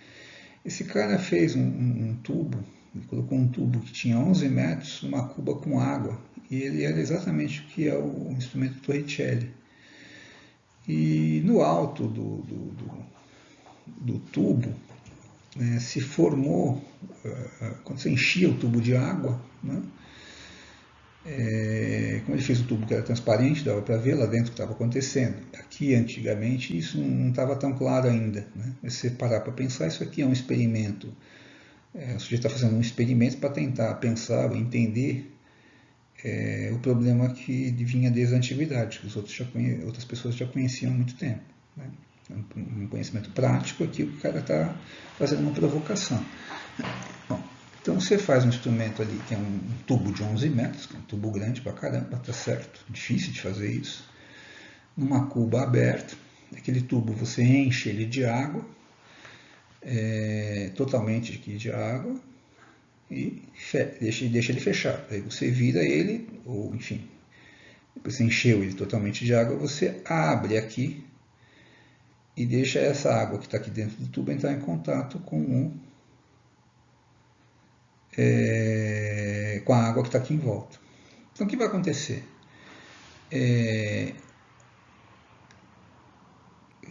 Esse cara fez um tubo, ele colocou um tubo que tinha 11 metros, numa cuba com água, e ele era exatamente o que é o instrumento Torricelli. E no alto do tubo, né, se formou, quando você enchia o tubo de água, né, como ele fez o tubo que era transparente, dava para ver lá dentro o que estava acontecendo. Aqui, antigamente, isso não estava tão claro ainda. Né? Se você parar para pensar, isso aqui é um experimento. O sujeito está fazendo um experimento para tentar pensar ou entender o problema que vinha desde a antiguidade, que outras pessoas já conheciam há muito tempo. Né? Um conhecimento prático aqui, o cara está fazendo uma provocação. Bom, então você faz um instrumento ali que é um tubo de 11 metros, que é um tubo grande pra caramba, tá certo? Difícil de fazer isso. Numa cuba aberta, aquele tubo você enche ele de água, totalmente de água, e deixa ele fechado. Aí você vira ele, ou enfim, depois você encheu ele totalmente de água, você abre aqui e deixa essa água que está aqui dentro do tubo entrar em contato com a água que está aqui em volta. Então o que vai acontecer?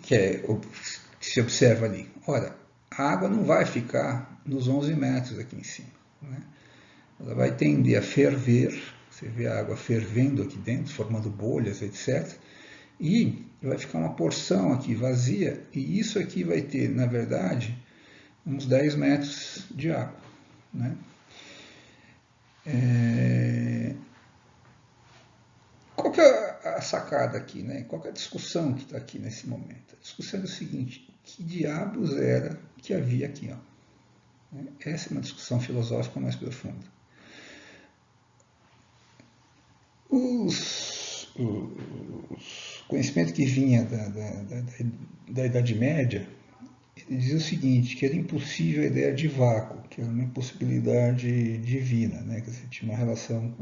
Que se observa ali. Ora, a água não vai ficar nos 11 metros aqui em cima. Né? Ela vai tender a ferver, você vê a água fervendo aqui dentro, formando bolhas, etc. E vai ficar uma porção aqui vazia, e isso aqui vai ter, na verdade, uns 10 metros de água. Né? Qual que é a sacada aqui? Né? Qual que é a discussão que está aqui nesse momento? A discussão é o seguinte: que diabos era que havia aqui? Ó? Essa é uma discussão filosófica mais profunda. O conhecimento que vinha da Idade Média dizia o seguinte, que era impossível a ideia de vácuo, que era uma impossibilidade divina, né? Que você tinha uma relação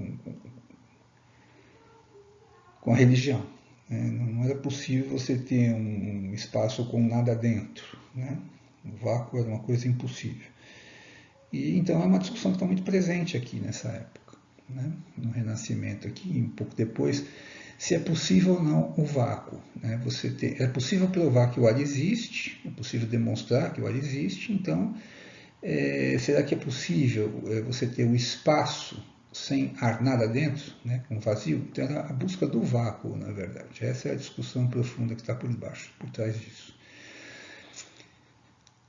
com a religião. Né? Não era possível você ter um espaço com nada dentro. Né? O vácuo era uma coisa impossível. E então é uma discussão que está muito presente aqui nessa época, né? No Renascimento aqui, um pouco depois, se é possível ou não o vácuo. Né? É possível provar que o ar existe, é possível demonstrar que o ar existe, então será que é possível você ter o espaço sem ar nada dentro, né, com vazio? Então é a busca do vácuo, na verdade. Essa é a discussão profunda que está por baixo, por trás disso.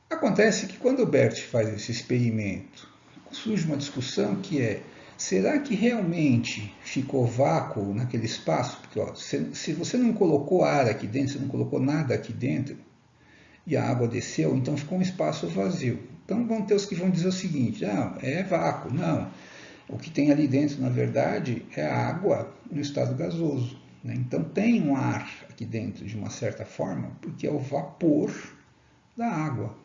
Acontece que quando o Bert faz esse experimento, surge uma discussão que é: será que realmente ficou vácuo naquele espaço? Porque ó, se você não colocou ar aqui dentro, você não colocou nada aqui dentro, e a água desceu, então ficou um espaço vazio. Então vão ter os que vão dizer o seguinte: não, é vácuo. Não, o que tem ali dentro, na verdade, é a água no estado gasoso. Né? Então tem um ar aqui dentro, de uma certa forma, porque é o vapor da água.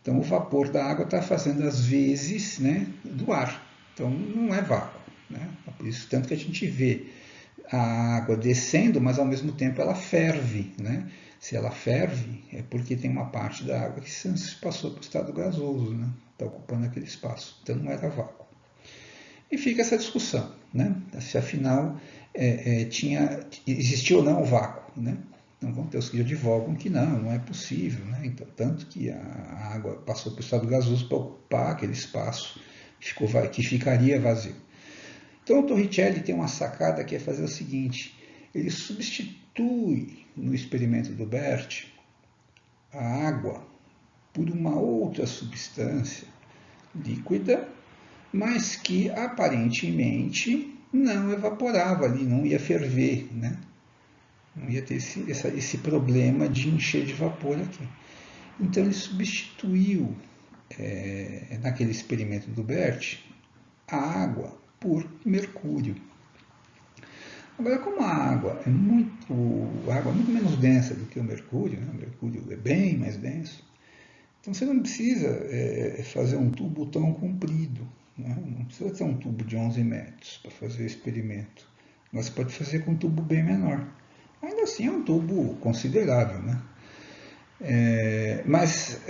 Então o vapor da água está fazendo as vezes, né, do ar. Então não é vácuo. Né? Por isso tanto que a gente vê a água descendo, mas ao mesmo tempo ela ferve. Né? Se ela ferve, é porque tem uma parte da água que se passou para o estado gasoso, né? Está ocupando aquele espaço. Então não era vácuo. E fica essa discussão, né? Se afinal existiu ou não o vácuo. Né? Então vão ter os que advogam que não é possível. Né? Então, tanto que a água passou para o estado gasoso para ocupar aquele espaço que ficaria vazio. Então o Torricelli tem uma sacada que é fazer o seguinte: ele substitui no experimento do Bert a água por uma outra substância líquida, mas que aparentemente não evaporava ali, não ia ferver, né? Não ia ter esse problema de encher de vapor aqui. Então ele substituiu, naquele experimento do Bert, a água por mercúrio. Agora, como a água é muito menos densa do que o mercúrio, né? O mercúrio é bem mais denso, então você não precisa fazer um tubo tão comprido. Né? Não precisa ter um tubo de 11 metros para fazer o experimento. Mas você pode fazer com um tubo bem menor. Ainda assim é um tubo considerável, né? Mas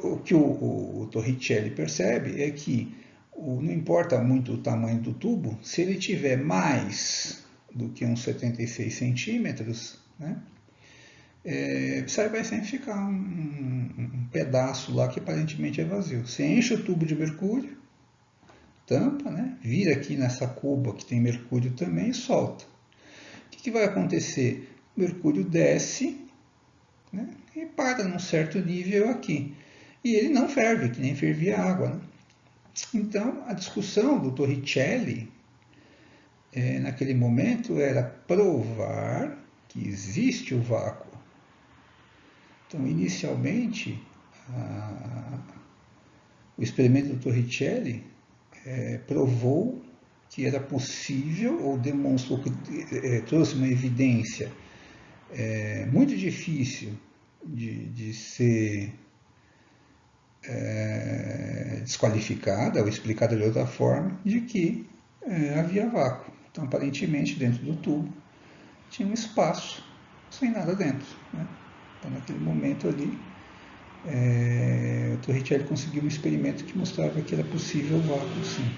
o que o Torricelli percebe é que não importa muito o tamanho do tubo, se ele tiver mais do que uns 76 centímetros, né, vai sempre ficar um pedaço lá que aparentemente é vazio. Você enche o tubo de mercúrio, tampa, né, vira aqui nessa cuba que tem mercúrio também e solta. O que vai acontecer? O mercúrio desce, né, e para num certo nível aqui. E ele não ferve, que nem fervia a água. Né? Então, a discussão do Torricelli, naquele momento, era provar que existe o vácuo. Então, inicialmente, o experimento do Torricelli provou que era possível, ou demonstrou que trouxe uma evidência muito difícil de ser desqualificada ou explicada de outra forma, de que havia vácuo. Então, aparentemente, dentro do tubo tinha um espaço sem nada dentro. Né? Então, naquele momento ali, o Torricelli conseguiu um experimento que mostrava que era possível o vácuo, sim.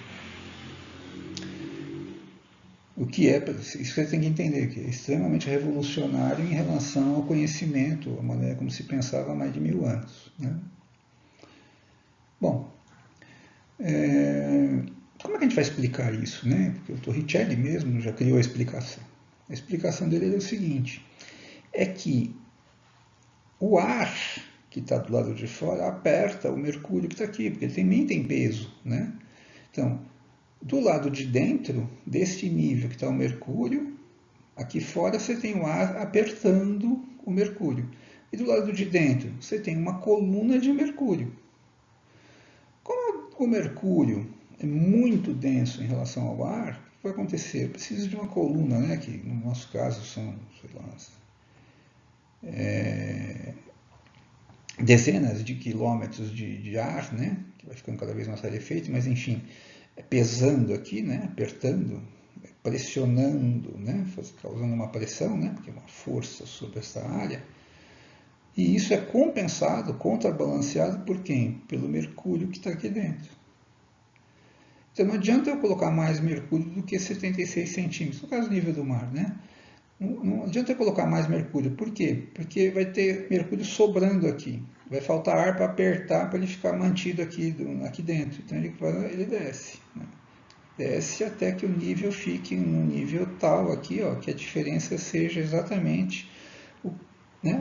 O que isso você tem que entender, que é extremamente revolucionário em relação ao conhecimento, a maneira como se pensava há mais de 1000 anos. Né? Bom, como é que a gente vai explicar isso? Né? Porque o Torricelli mesmo já criou a explicação. A explicação dele é o seguinte, é que o ar que está do lado de fora aperta o mercúrio que está aqui, porque ele também tem peso. Né? Então, do lado de dentro, deste nível que está o mercúrio, aqui fora você tem o ar apertando o mercúrio. E do lado de dentro, você tem uma coluna de mercúrio. Como o mercúrio é muito denso em relação ao ar, o que vai acontecer? Eu preciso de uma coluna, né, que no nosso caso são, sei lá, dezenas de quilômetros de ar, né, que vai ficando cada vez mais rarefeito, mas enfim, pesando aqui, né, apertando, pressionando, né, causando uma pressão, né, que é uma força sobre essa área. E isso é compensado, contrabalanceado por quem? Pelo mercúrio que está aqui dentro. Então não adianta eu colocar mais mercúrio do que 76 centímetros, no caso do nível do mar, né? Não adianta eu colocar mais mercúrio. Por quê? Porque vai ter mercúrio sobrando aqui. Vai faltar ar para apertar, para ele ficar mantido aqui dentro. Então ele desce. Né? Desce até que o nível fique num nível tal aqui, ó, que a diferença seja exatamente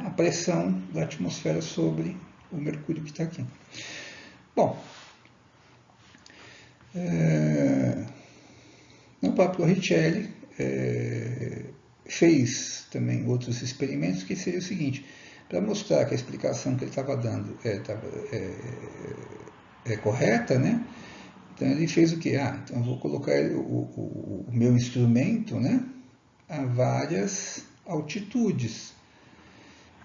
a pressão da atmosfera sobre o mercúrio que está aqui. Bom, o próprio Torricelli fez também outros experimentos, que seria o seguinte, para mostrar que a explicação que ele estava dando é correta, né? Então ele fez o quê? Então eu vou colocar o meu instrumento, né, a várias altitudes.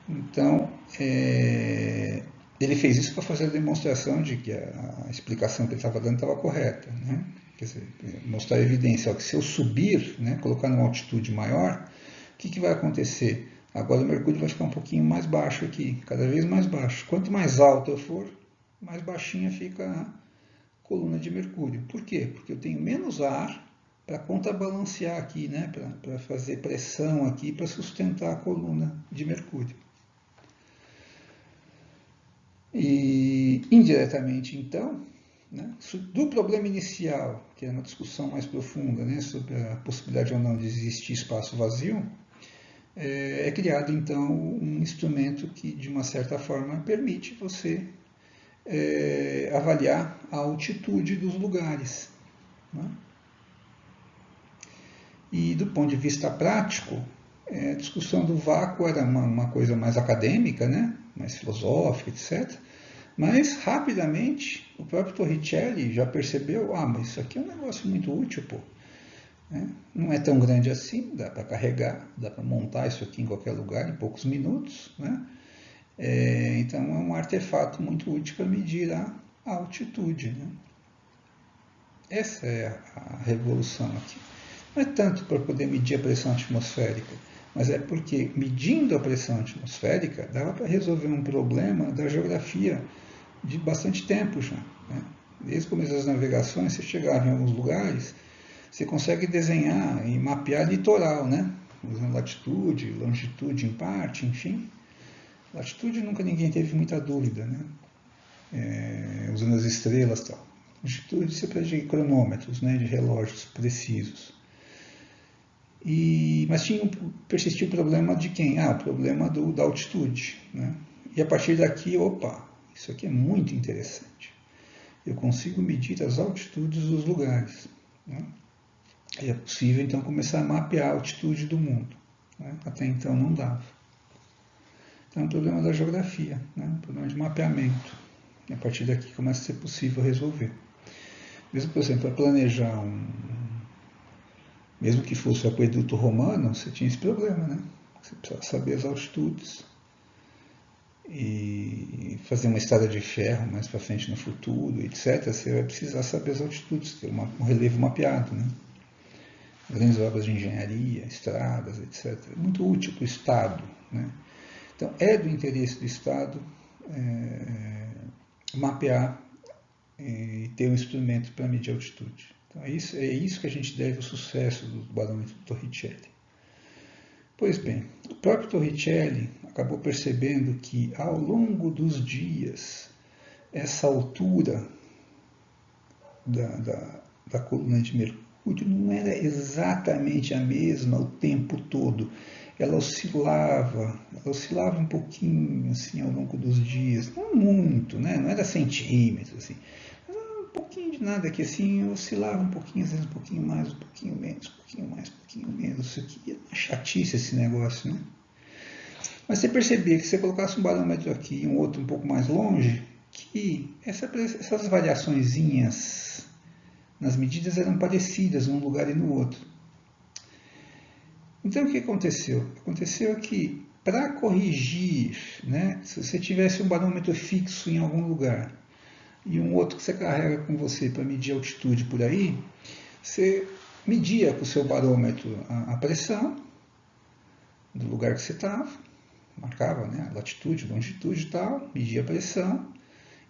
Então, ele fez isso para fazer a demonstração de que a explicação que ele estava dando estava correta. Né? Quer dizer, mostrar a evidência. Ó, que se eu subir, né, colocar numa altitude maior, o que vai acontecer? Agora o mercúrio vai ficar um pouquinho mais baixo aqui, cada vez mais baixo. Quanto mais alto eu for, mais baixinha fica a coluna de mercúrio. Por quê? Porque eu tenho menos ar para contrabalancear aqui, né, para fazer pressão aqui, para sustentar a coluna de mercúrio. E, indiretamente, então, né, do problema inicial, que é uma discussão mais profunda, né, sobre a possibilidade ou não de existir espaço vazio, é criado, então, um instrumento que, de uma certa forma, permite você avaliar a altitude dos lugares. Né? E, do ponto de vista prático, a discussão do vácuo era uma coisa mais acadêmica, né? Mais filosófica, etc. Mas, rapidamente, o próprio Torricelli já percebeu, mas isso aqui é um negócio muito útil, pô. Né? Não é tão grande assim, dá para carregar, dá para montar isso aqui em qualquer lugar em poucos minutos. Né? Então, é um artefato muito útil para medir a altitude. Né? Essa é a revolução aqui. Não é tanto para poder medir a pressão atmosférica, Mas é porque, medindo a pressão atmosférica, dava para resolver um problema da geografia de bastante tempo já. Né? Desde o começo das navegações, você chegava em alguns lugares, você consegue desenhar e mapear litoral, né? Usando latitude, longitude em parte, enfim. Latitude nunca ninguém teve muita dúvida, né? Usando as estrelas e tal. Longitude você precisa de cronômetros, né? De relógios precisos. Mas persistia o problema de quem? O problema da altitude. Né? E a partir daqui, opa, isso aqui é muito interessante. Eu consigo medir as altitudes dos lugares. Né? E é possível, então, começar a mapear a altitude do mundo. Né? Até então não dava. Então é um problema da geografia, né? Um problema de mapeamento. E a partir daqui começa a ser possível resolver. Mesmo, por exemplo, para planejar mesmo que fosse o aqueduto romano, você tinha esse problema, né? Você precisava saber as altitudes e fazer uma estrada de ferro mais para frente no futuro, etc. Você vai precisar saber as altitudes, ter um relevo mapeado, né? Grandes obras de engenharia, estradas, etc. É muito útil para o Estado, né? Então, é do interesse do Estado mapear e ter um instrumento para medir a altitude. Então, é isso que a gente deve ao sucesso do barômetro Torricelli. Pois bem, o próprio Torricelli acabou percebendo que, ao longo dos dias, essa altura da coluna de Mercúrio não era exatamente a mesma o tempo todo. Ela oscilava um pouquinho assim ao longo dos dias, não muito, né? Não era centímetros, assim, mas um pouquinho de nada, que assim oscilava um pouquinho, às vezes um pouquinho mais, um pouquinho menos, um pouquinho mais, um pouquinho menos. Isso aqui é uma chatice esse negócio, né? Mas você percebia que se você colocasse um barômetro aqui e um outro um pouco mais longe, que essas variaçõezinhas nas medidas eram parecidas num lugar e no outro. Então, o que aconteceu? Aconteceu que, para corrigir, né, se você tivesse um barômetro fixo em algum lugar e um outro que você carrega com você para medir a altitude por aí, você media com o seu barômetro a pressão do lugar que você estava, marcava, né, a latitude, longitude e tal, media a pressão,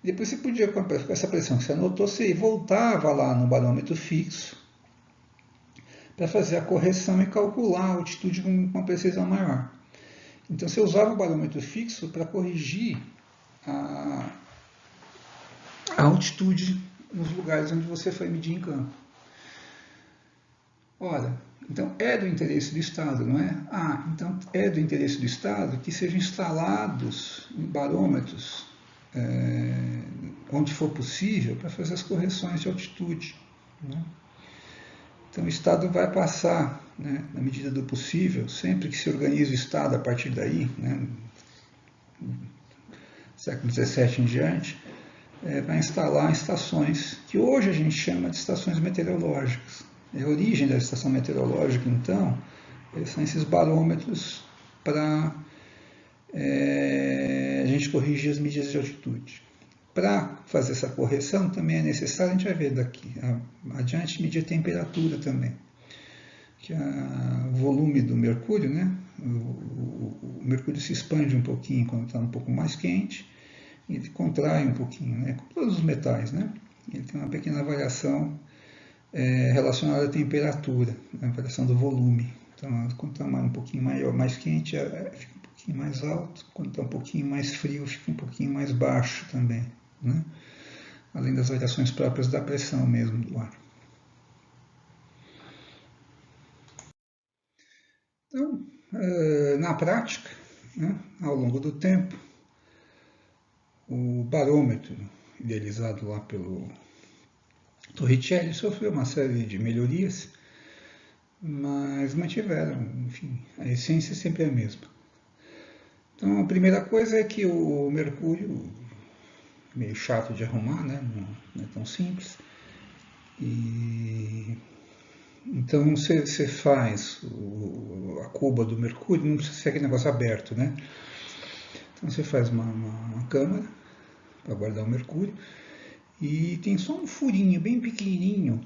e depois você podia, com essa pressão que você anotou, você voltava lá no barômetro fixo para fazer a correção e calcular a altitude com uma precisão maior. Então você usava o barômetro fixo para corrigir a altitude nos lugares onde você foi medir em campo. Ora, então é do interesse do Estado, não é? Então é do interesse do Estado que sejam instalados barômetros onde for possível para fazer as correções de altitude. Né? Então o Estado vai passar, né, na medida do possível, sempre que se organiza o Estado a partir daí, né, século XVII em diante, vai instalar estações que hoje a gente chama de estações meteorológicas. A origem da estação meteorológica, então, são esses barômetros para a gente corrigir as medidas de altitude. Para fazer essa correção também é necessário, a gente vai ver daqui adiante, medir a temperatura também. Que o volume do mercúrio, né? O mercúrio se expande um pouquinho quando está um pouco mais quente, e ele contrai um pouquinho, né? Com todos os metais, né? Ele tem uma pequena variação relacionada à temperatura, a variação do volume. Então, quando está um pouquinho maior, mais quente, fica um pouquinho mais alto, quando está um pouquinho mais frio, fica um pouquinho mais baixo também. Né? Além das variações próprias da pressão mesmo do ar. Então, na prática, né, ao longo do tempo, o barômetro idealizado lá pelo Torricelli sofreu uma série de melhorias, mas mantiveram, enfim, a essência sempre é a mesma. Então, a primeira coisa é que o mercúrio, meio chato de arrumar, né? Não é tão simples. Então você faz a cuba do mercúrio, não precisa ser aquele negócio aberto, né? Então você faz uma câmara para guardar o mercúrio e tem só um furinho bem pequenininho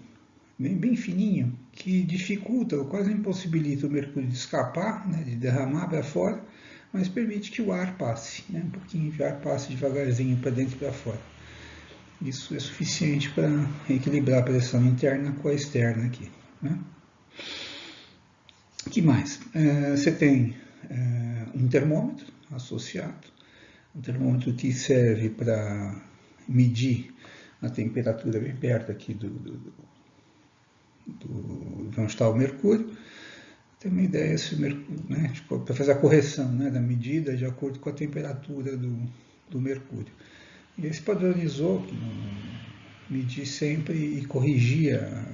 bem fininho, que dificulta ou quase impossibilita o mercúrio de escapar, né, de derramar para fora, mas permite que o ar passe, né, um pouquinho de ar passe devagarzinho para dentro e para fora. Isso é suficiente para equilibrar a pressão interna com a externa aqui. Né? O que mais? Você tem um termômetro associado, um termômetro que serve para medir a temperatura bem perto aqui de onde está o mercúrio. Tem uma ideia se o mercúrio, né, tipo, para fazer a correção, né, da medida de acordo com a temperatura do mercúrio. E esse padronizou, medir sempre e corrigia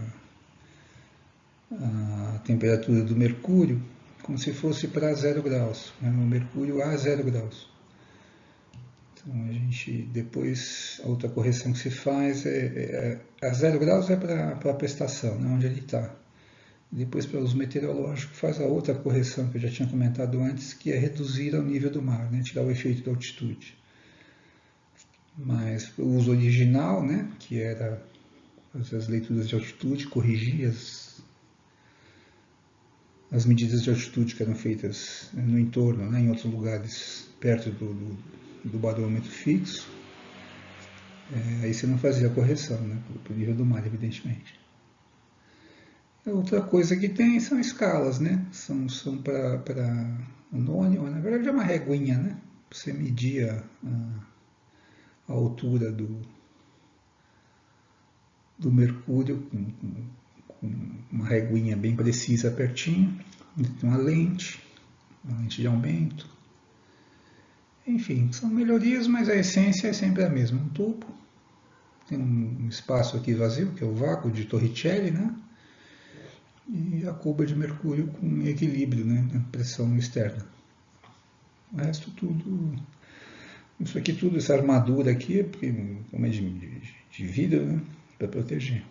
a temperatura do mercúrio como se fosse para 0 graus, né, o mercúrio a 0 graus. Então a gente, depois, a outra correção que se faz a 0 graus é para a prestação, né, onde ele está. Depois, para uso meteorológico, faz a outra correção que eu já tinha comentado antes, que é reduzir ao nível do mar, né, tirar o efeito da altitude. Mas o uso original, né, que era fazer as leituras de altitude, corrigir as medidas de altitude que eram feitas no entorno, né, em outros lugares perto do barômetro fixo, aí você não fazia a correção, né, para o nível do mar, evidentemente. A outra coisa que tem são escalas, né, são para anônimo, na verdade é uma reguinha, né, para você medir a altura do mercúrio com uma reguinha bem precisa pertinho, uma lente de aumento. Enfim, são melhorias, mas a essência é sempre a mesma. Um tubo, tem um espaço aqui vazio, que é o vácuo de Torricelli, né? E a cuba de mercúrio com equilíbrio, né? Na pressão externa. O resto tudo... Isso aqui tudo, essa armadura aqui, porque como é de vidro, né? Para proteger.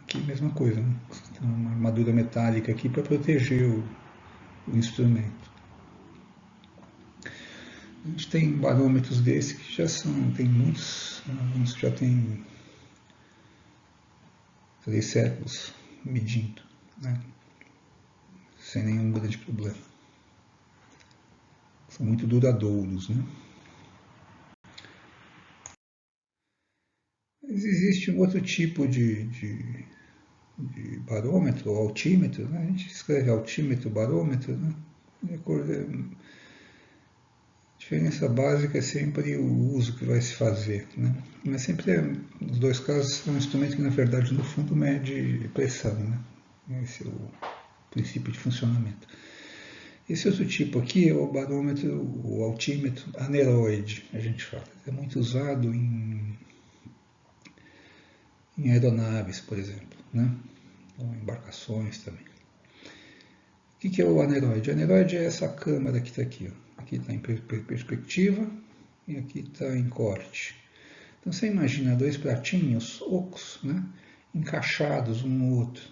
Aqui mesma coisa, né? Tem uma armadura metálica aqui para proteger o instrumento. A gente tem barômetros desses que já tem muitos, alguns que já tem 3 séculos medindo, né? Sem nenhum grande problema. São muito duradouros, né? Mas existe um outro tipo de barômetro, ou altímetro, né? A gente escreve altímetro, barômetro, né? A diferença básica é sempre o uso que vai se fazer, né? Mas sempre, nos dois casos, é um instrumento que, na verdade, no fundo, mede pressão, né? Esse é o princípio de funcionamento. Esse outro tipo aqui é o barômetro, o altímetro aneroide, a gente fala. É muito usado em aeronaves, por exemplo, né? Ou embarcações também. O que é o aneroide? O aneroide é essa câmara que está aqui. Ó. Aqui está em perspectiva e aqui está em corte. Então você imagina 2 pratinhos ocos, né? Encaixados um no outro.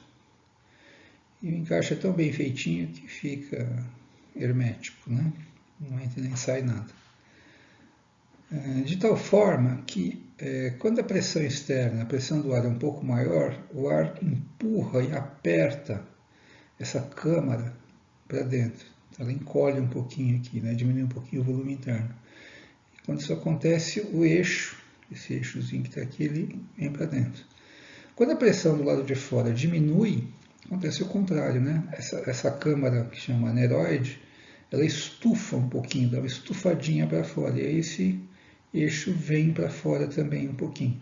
E o encaixe é tão bem feitinho que fica hermético, né? Não entra nem sai nada. De tal forma que quando a pressão externa, a pressão do ar é um pouco maior, o ar empurra e aperta essa câmara para dentro. Ela encolhe um pouquinho aqui, né? Diminui um pouquinho o volume interno. E quando isso acontece, o eixo, esse eixozinho que está aqui, ele vem para dentro. Quando a pressão do lado de fora diminui, acontece o contrário, né? Essa câmara que chama aneroide, ela estufa um pouquinho, dá uma estufadinha para fora. E aí esse eixo vem para fora também um pouquinho.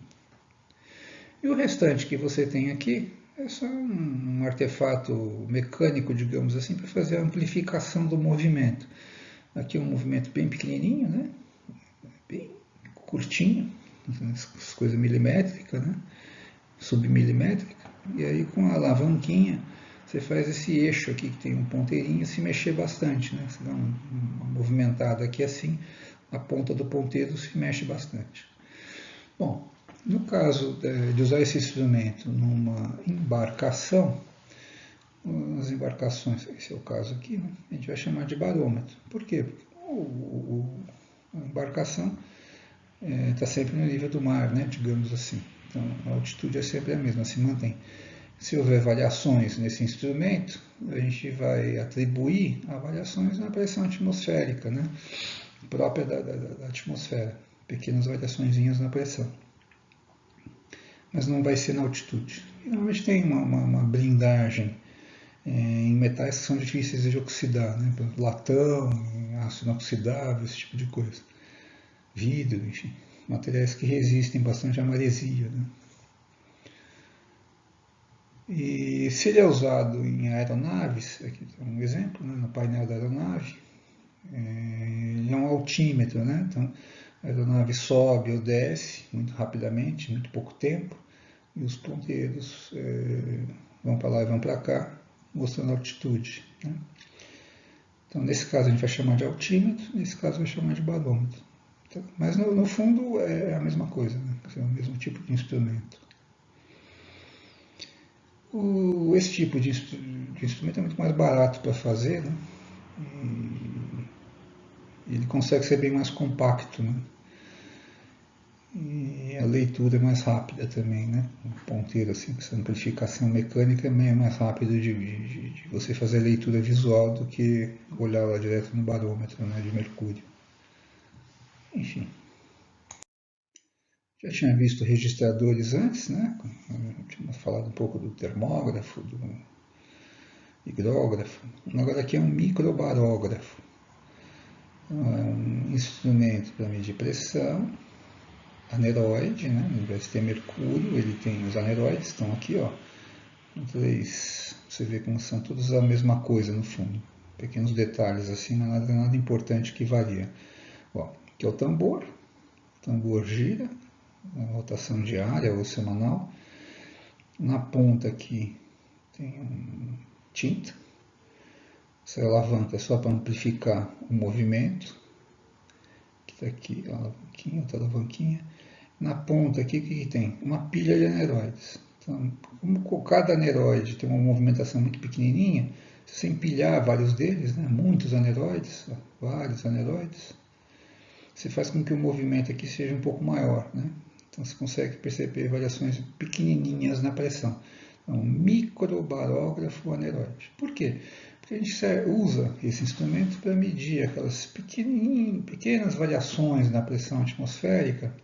E o restante que você tem aqui é só um artefato mecânico, digamos assim, para fazer a amplificação do movimento. Aqui é um movimento bem pequenininho, né? Bem curtinho, as coisas milimétricas, né? Submilimétrica. E aí com a alavanquinha você faz esse eixo aqui que tem um ponteirinho se mexer bastante, né? Você dá uma movimentada aqui assim, a ponta do ponteiro se mexe bastante. Bom, no caso de usar esse instrumento numa embarcação, as embarcações, esse é o caso aqui, né? A gente vai chamar de barômetro. Por quê? Porque a embarcação está sempre no nível do mar, né? Digamos assim. Então a altitude é sempre a mesma, se mantém. Se houver variações nesse instrumento, a gente vai atribuir a variações na pressão atmosférica, né? Própria da atmosfera, pequenas variações na pressão. Mas não vai ser na altitude. E, normalmente tem uma blindagem em metais que são difíceis de oxidar, né? Por exemplo, latão, aço inoxidável, esse tipo de coisa. Vidro, enfim, materiais que resistem bastante à maresia, né? E se ele é usado em aeronaves, aqui tem um exemplo, né, no painel da aeronave, ele é um altímetro, né? Então a aeronave sobe ou desce muito rapidamente, muito pouco tempo, e os ponteiros vão para lá e vão para cá, mostrando a altitude, né? Então nesse caso a gente vai chamar de altímetro, nesse caso vai chamar de barômetro. Então, mas no fundo é a mesma coisa, né? É o mesmo tipo de instrumento. Esse tipo de instrumento é muito mais barato para fazer, né? E ele consegue ser bem mais compacto, né? E a leitura é mais rápida também, né? Um ponteiro assim, essa amplificação mecânica é meio mais rápido de você fazer a leitura visual do que olhar lá direto no barômetro, né, de mercúrio. Enfim. Já tinha visto registradores antes, né? Tínhamos falado um pouco do termógrafo, do higrógrafo. Agora aqui é um microbarógrafo. É um instrumento para medir pressão, aneroide, né? Em vez de ter mercúrio, ele tem os aneroides, estão aqui, ó. Você vê como são todos a mesma coisa no fundo. Pequenos detalhes assim, não é nada importante que varia. Ó, aqui é o tambor gira, rotação diária ou semanal. Na ponta aqui tem tinta. Essa alavanca é só para amplificar o movimento. Que está aqui, a alavanquinha, outra alavanquinha. Na ponta aqui, o que tem? Uma pilha de aneroides. Então, como cada aneroide tem uma movimentação muito pequenininha, se você empilhar vários deles, né, muitos aneroides, vários aneroides, você faz com que o movimento aqui seja um pouco maior, né? Então você consegue perceber variações pequenininhas na pressão. Então, microbarógrafo aneroide. Por quê? Porque a gente usa esse instrumento para medir aquelas pequenas variações na pressão atmosférica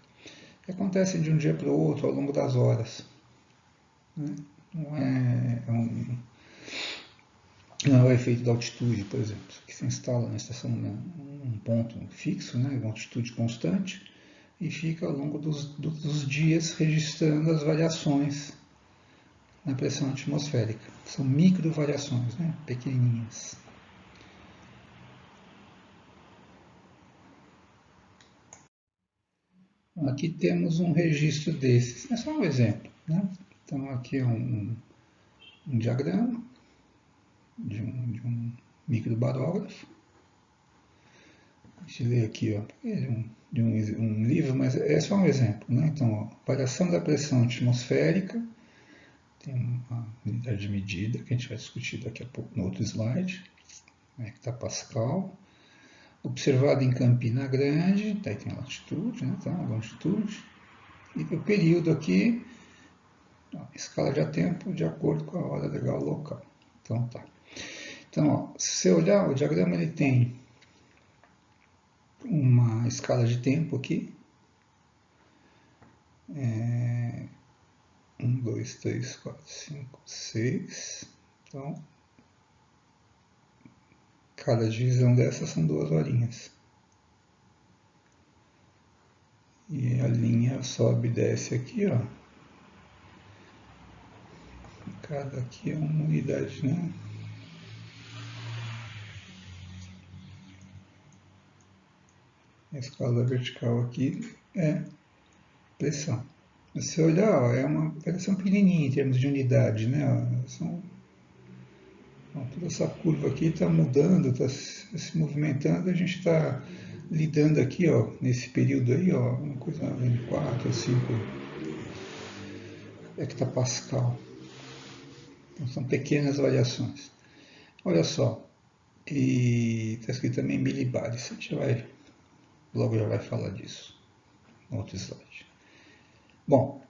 que acontecem de um dia para o outro ao longo das horas. Não é o efeito da altitude, por exemplo, que se instala na estação num ponto fixo, né, uma altitude constante, e fica ao longo dos dias registrando as variações na pressão atmosférica. São microvariações, né, pequenininhas. Aqui temos um registro desses. É só um exemplo, né? Então aqui é um diagrama de um microbarógrafo. A gente lê aqui, ó, de um livro, mas é só um exemplo, né? Então, ó, variação da pressão atmosférica, tem uma unidade de medida que a gente vai discutir daqui a pouco no outro slide, hectopascal, observado em Campina Grande, daí tem a latitude, né? Então, a longitude, e o período aqui, ó, escala de tempo de acordo com a hora legal local. Então, tá. Então, ó, se você olhar, o diagrama ele tem uma escala de tempo aqui. 1, 2, 3, 4, 5, 6. Então, cada divisão dessas são 2 horinhas. E a linha sobe e desce aqui, ó. Cada aqui é uma unidade, né? A escala vertical aqui é pressão. Se você olhar, ó, é uma pressão pequenininha em termos de unidade, né? Toda essa curva aqui está mudando, está se movimentando, a gente está lidando aqui, ó, nesse período aí, ó, uma coisa em 4 ou 5 hectopascal. Então são pequenas variações. Olha só, e está escrito também milibares, a gente logo já vai falar disso no outro slide. Bom,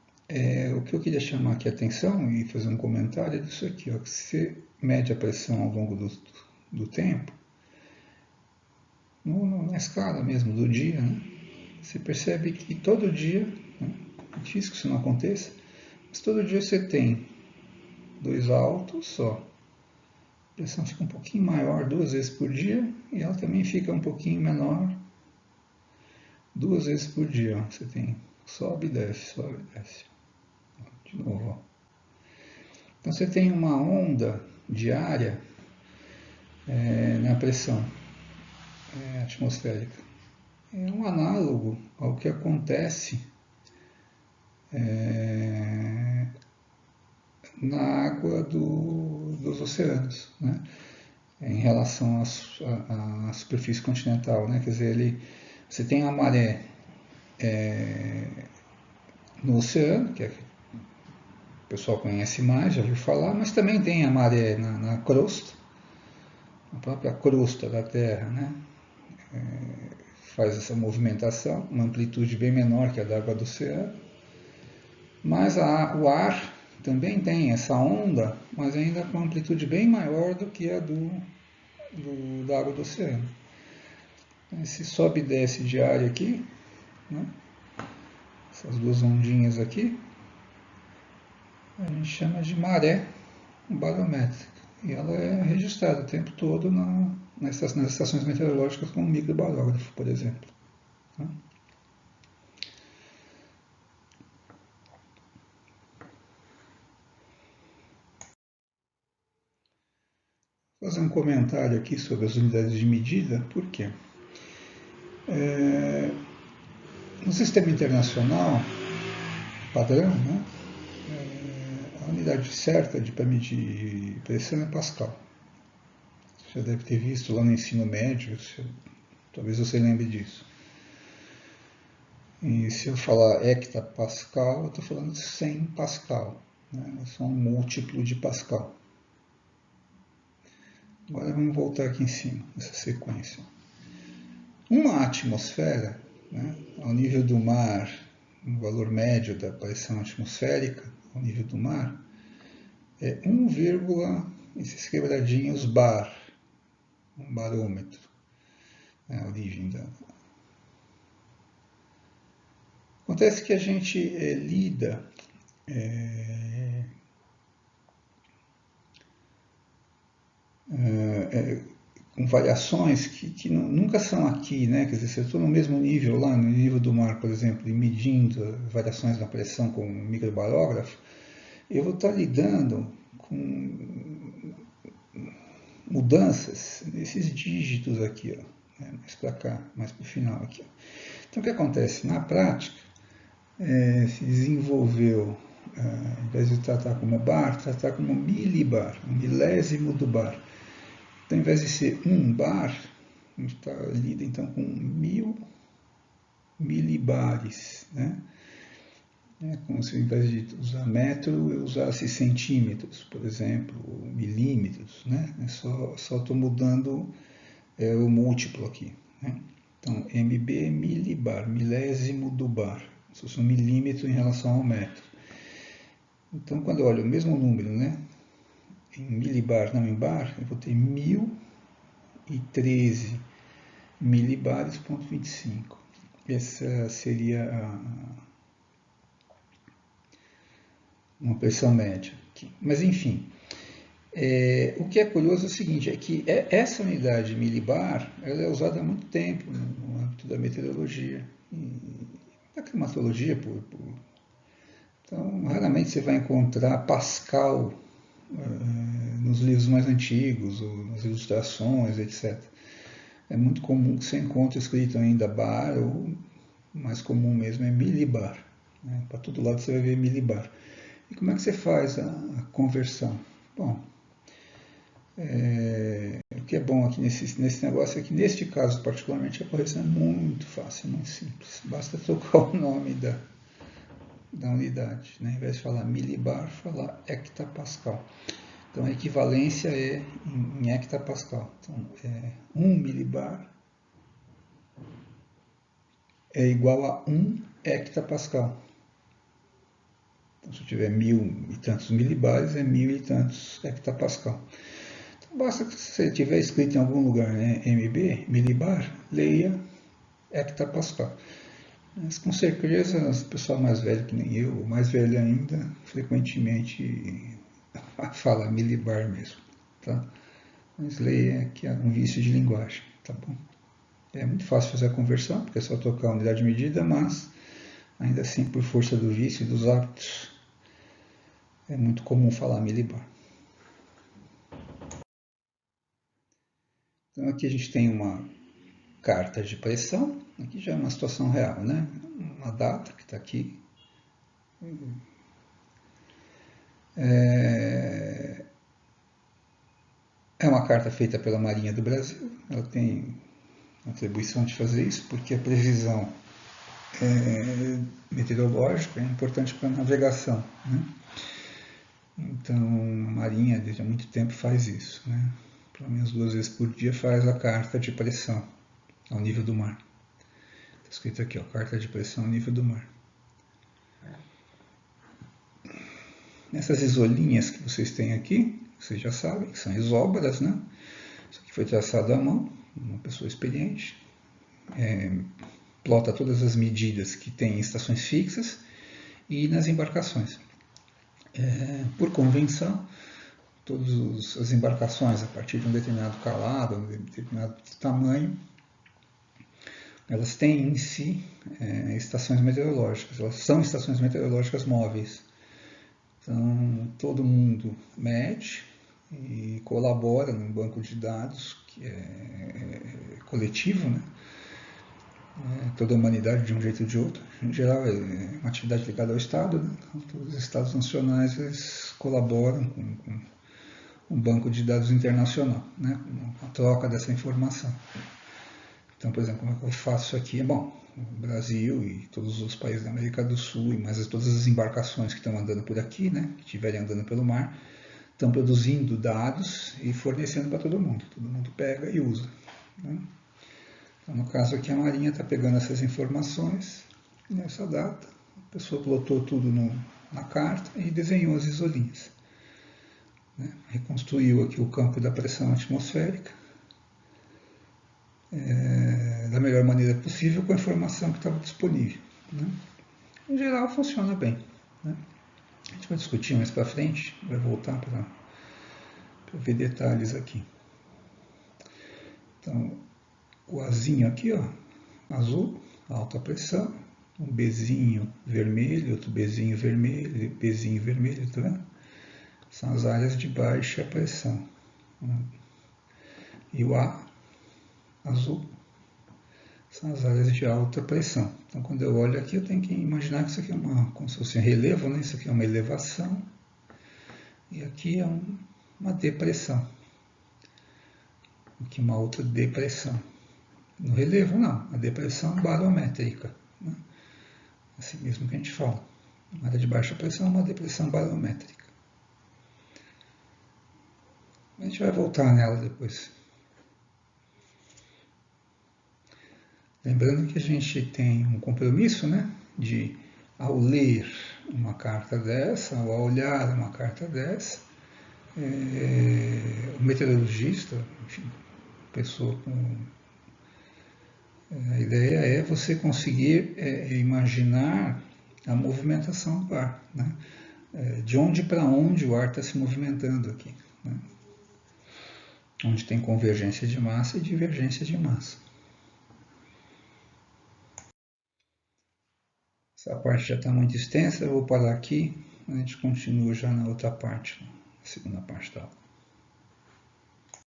O que eu queria chamar aqui a atenção e fazer um comentário é disso aqui, ó, que você mede a pressão ao longo do tempo, na escala mesmo do dia, né? Você percebe que todo dia, né, é difícil que isso não aconteça, mas todo dia você tem dois altos só. A pressão fica um pouquinho maior 2 vezes por dia e ela também fica um pouquinho menor 2 vezes por dia. Ó. Você tem sobe e desce, sobe e desce. De novo. Ó. Então você tem uma onda diária na pressão atmosférica. É um análogo ao que acontece na água dos oceanos, né? Em relação à superfície continental. Né? Quer dizer, você tem a maré no oceano, que o pessoal conhece mais, já ouviu falar, mas também tem a maré na crosta, a própria crosta da Terra, né? Faz essa movimentação, uma amplitude bem menor que a da água do oceano, mas o ar também tem essa onda, mas ainda com uma amplitude bem maior do que a da água do oceano. Esse sobe e desce diário aqui, né? Essas duas ondinhas aqui, a gente chama de maré barométrica. E ela é registrada o tempo todo nas estações meteorológicas com um microbarógrafo, por exemplo. Tá? Vou fazer um comentário aqui sobre as unidades de medida, por quê? No sistema internacional padrão, né, a unidade certa para medir pressão é Pascal. Você já deve ter visto lá no ensino médio, talvez você lembre disso. E se eu falar hectapascal, eu estou falando de 100 Pascal. Né? É só um múltiplo de Pascal. Agora vamos voltar aqui em cima, nessa sequência. Uma atmosfera, né, ao nível do mar, o valor médio da pressão atmosférica ao nível do mar, é 1, esses quebradinhos bar, um barômetro, é a origem da... Acontece que a gente lida com variações que nunca são aqui, né? Quer dizer, se eu estou no mesmo nível lá, no nível do mar, por exemplo, e medindo variações na pressão com um microbarógrafo, eu vou estar lidando com mudanças nesses dígitos aqui, ó, né? Mais para cá, mais para o final aqui. Ó. Então, o que acontece? Na prática, se desenvolveu, ao invés de tratar como bar, tratar como milibar, um milésimo do bar. Então, ao invés de ser 1 bar, a gente está lida então com 1000 milibares, né? É como se ao invés de usar metro, eu usasse centímetros, por exemplo, ou milímetros, né? Só estou mudando o múltiplo aqui, né? Então, MB é milibar, milésimo do bar, se fosse um milímetro em relação ao metro. Então, quando eu olho o mesmo número, né, em milibar, não em bar, eu vou ter 1013 milibares, ponto 25. Essa seria uma pressão média aqui. Mas, enfim, o que é curioso é o seguinte, é que essa unidade milibar ela é usada há muito tempo no âmbito da meteorologia, da climatologia. Então, raramente você vai encontrar Pascal nos livros mais antigos, ou nas ilustrações, etc. É muito comum que você encontre escrito ainda bar, ou mais comum mesmo é milibar. Né? Para todo lado você vai ver milibar. E como é que você faz a conversão? Bom, o que é bom aqui nesse negócio é que, neste caso particularmente, a correção é muito fácil, muito simples. Basta trocar o nome da unidade. Né? Ao invés de falar milibar, falar hectapascal. Então, a equivalência é em hectapascal. Então, 1 milibar é igual a 1 hectapascal. Então, se eu tiver 1000 e tantos milibares, é 1000 e tantos hectopascal. Então, basta que você tiver escrito em algum lugar, né, MB, milibar, leia hectopascal. Mas com certeza, o pessoal mais velho que nem eu, ou mais velho ainda, frequentemente fala milibar mesmo, tá? Mas leia que é um vício de linguagem, tá bom? É muito fácil fazer a conversão, porque é só trocar a unidade de medida, mas ainda assim, por força do vício e dos hábitos, é muito comum falar milibar. Então aqui a gente tem uma carta de pressão, aqui já é uma situação real, né? Uma data que está aqui. É uma carta feita pela Marinha do Brasil, ela tem a atribuição de fazer isso, porque a previsão meteorológica é importante para a navegação, né? Então a Marinha desde há muito tempo faz isso, né? Pelo menos 2 vezes por dia faz a carta de pressão ao nível do mar. Está escrito aqui, ó, carta de pressão ao nível do mar. Essas isolinhas que vocês têm aqui, vocês já sabem, que são isóbaras, né? Isso aqui foi traçado à mão, uma pessoa experiente. Plota todas as medidas que tem em estações fixas e nas embarcações. Por convenção, todas as embarcações, a partir de um determinado calado, um determinado tamanho, elas têm em si estações meteorológicas, elas são estações meteorológicas móveis. Então, todo mundo mede e colabora num banco de dados que é coletivo, né? Toda a humanidade de um jeito ou de outro. Em geral, é uma atividade ligada ao Estado, né? Então, todos os Estados nacionais eles colaboram com um banco de dados internacional, né? Com a troca dessa informação. Então, por exemplo, como é que eu faço isso aqui? Bom, o Brasil e todos os países da América do Sul, e mais todas as embarcações que estão andando por aqui, né, que estiverem andando pelo mar, estão produzindo dados e fornecendo para todo mundo. Todo mundo pega e usa, né? Então, no caso aqui, a Marinha está pegando essas informações nessa data. A pessoa plotou tudo na carta e desenhou as isolinhas, né? Reconstruiu aqui o campo da pressão atmosférica da melhor maneira possível com a informação que estava disponível, né? Em geral, funciona bem, né? A gente vai discutir mais para frente, vai voltar para ver detalhes aqui. Então, o Azinho aqui, ó, azul, alta pressão, um Bzinho vermelho, outro Bzinho vermelho, tá vendo? São as áreas de baixa pressão. E o A, azul, são as áreas de alta pressão. Então, quando eu olho aqui, eu tenho que imaginar que isso aqui é como se fosse um relevo, né? Isso aqui é uma elevação, e aqui é uma depressão. Aqui uma outra depressão. No relevo, não, a depressão barométrica, né? Assim mesmo que a gente fala. Uma área de baixa pressão é uma depressão barométrica. A gente vai voltar nela depois. Lembrando que a gente tem um compromisso, né, de, ao ler uma carta dessa, ou ao olhar uma carta dessa, o meteorologista, enfim, pessoa com... A ideia é você conseguir imaginar a movimentação do ar, né? De onde para onde o ar está se movimentando aqui, né? Onde tem convergência de massa e divergência de massa. Essa parte já está muito extensa, eu vou parar aqui, a gente continua já na outra parte, na segunda parte da aula.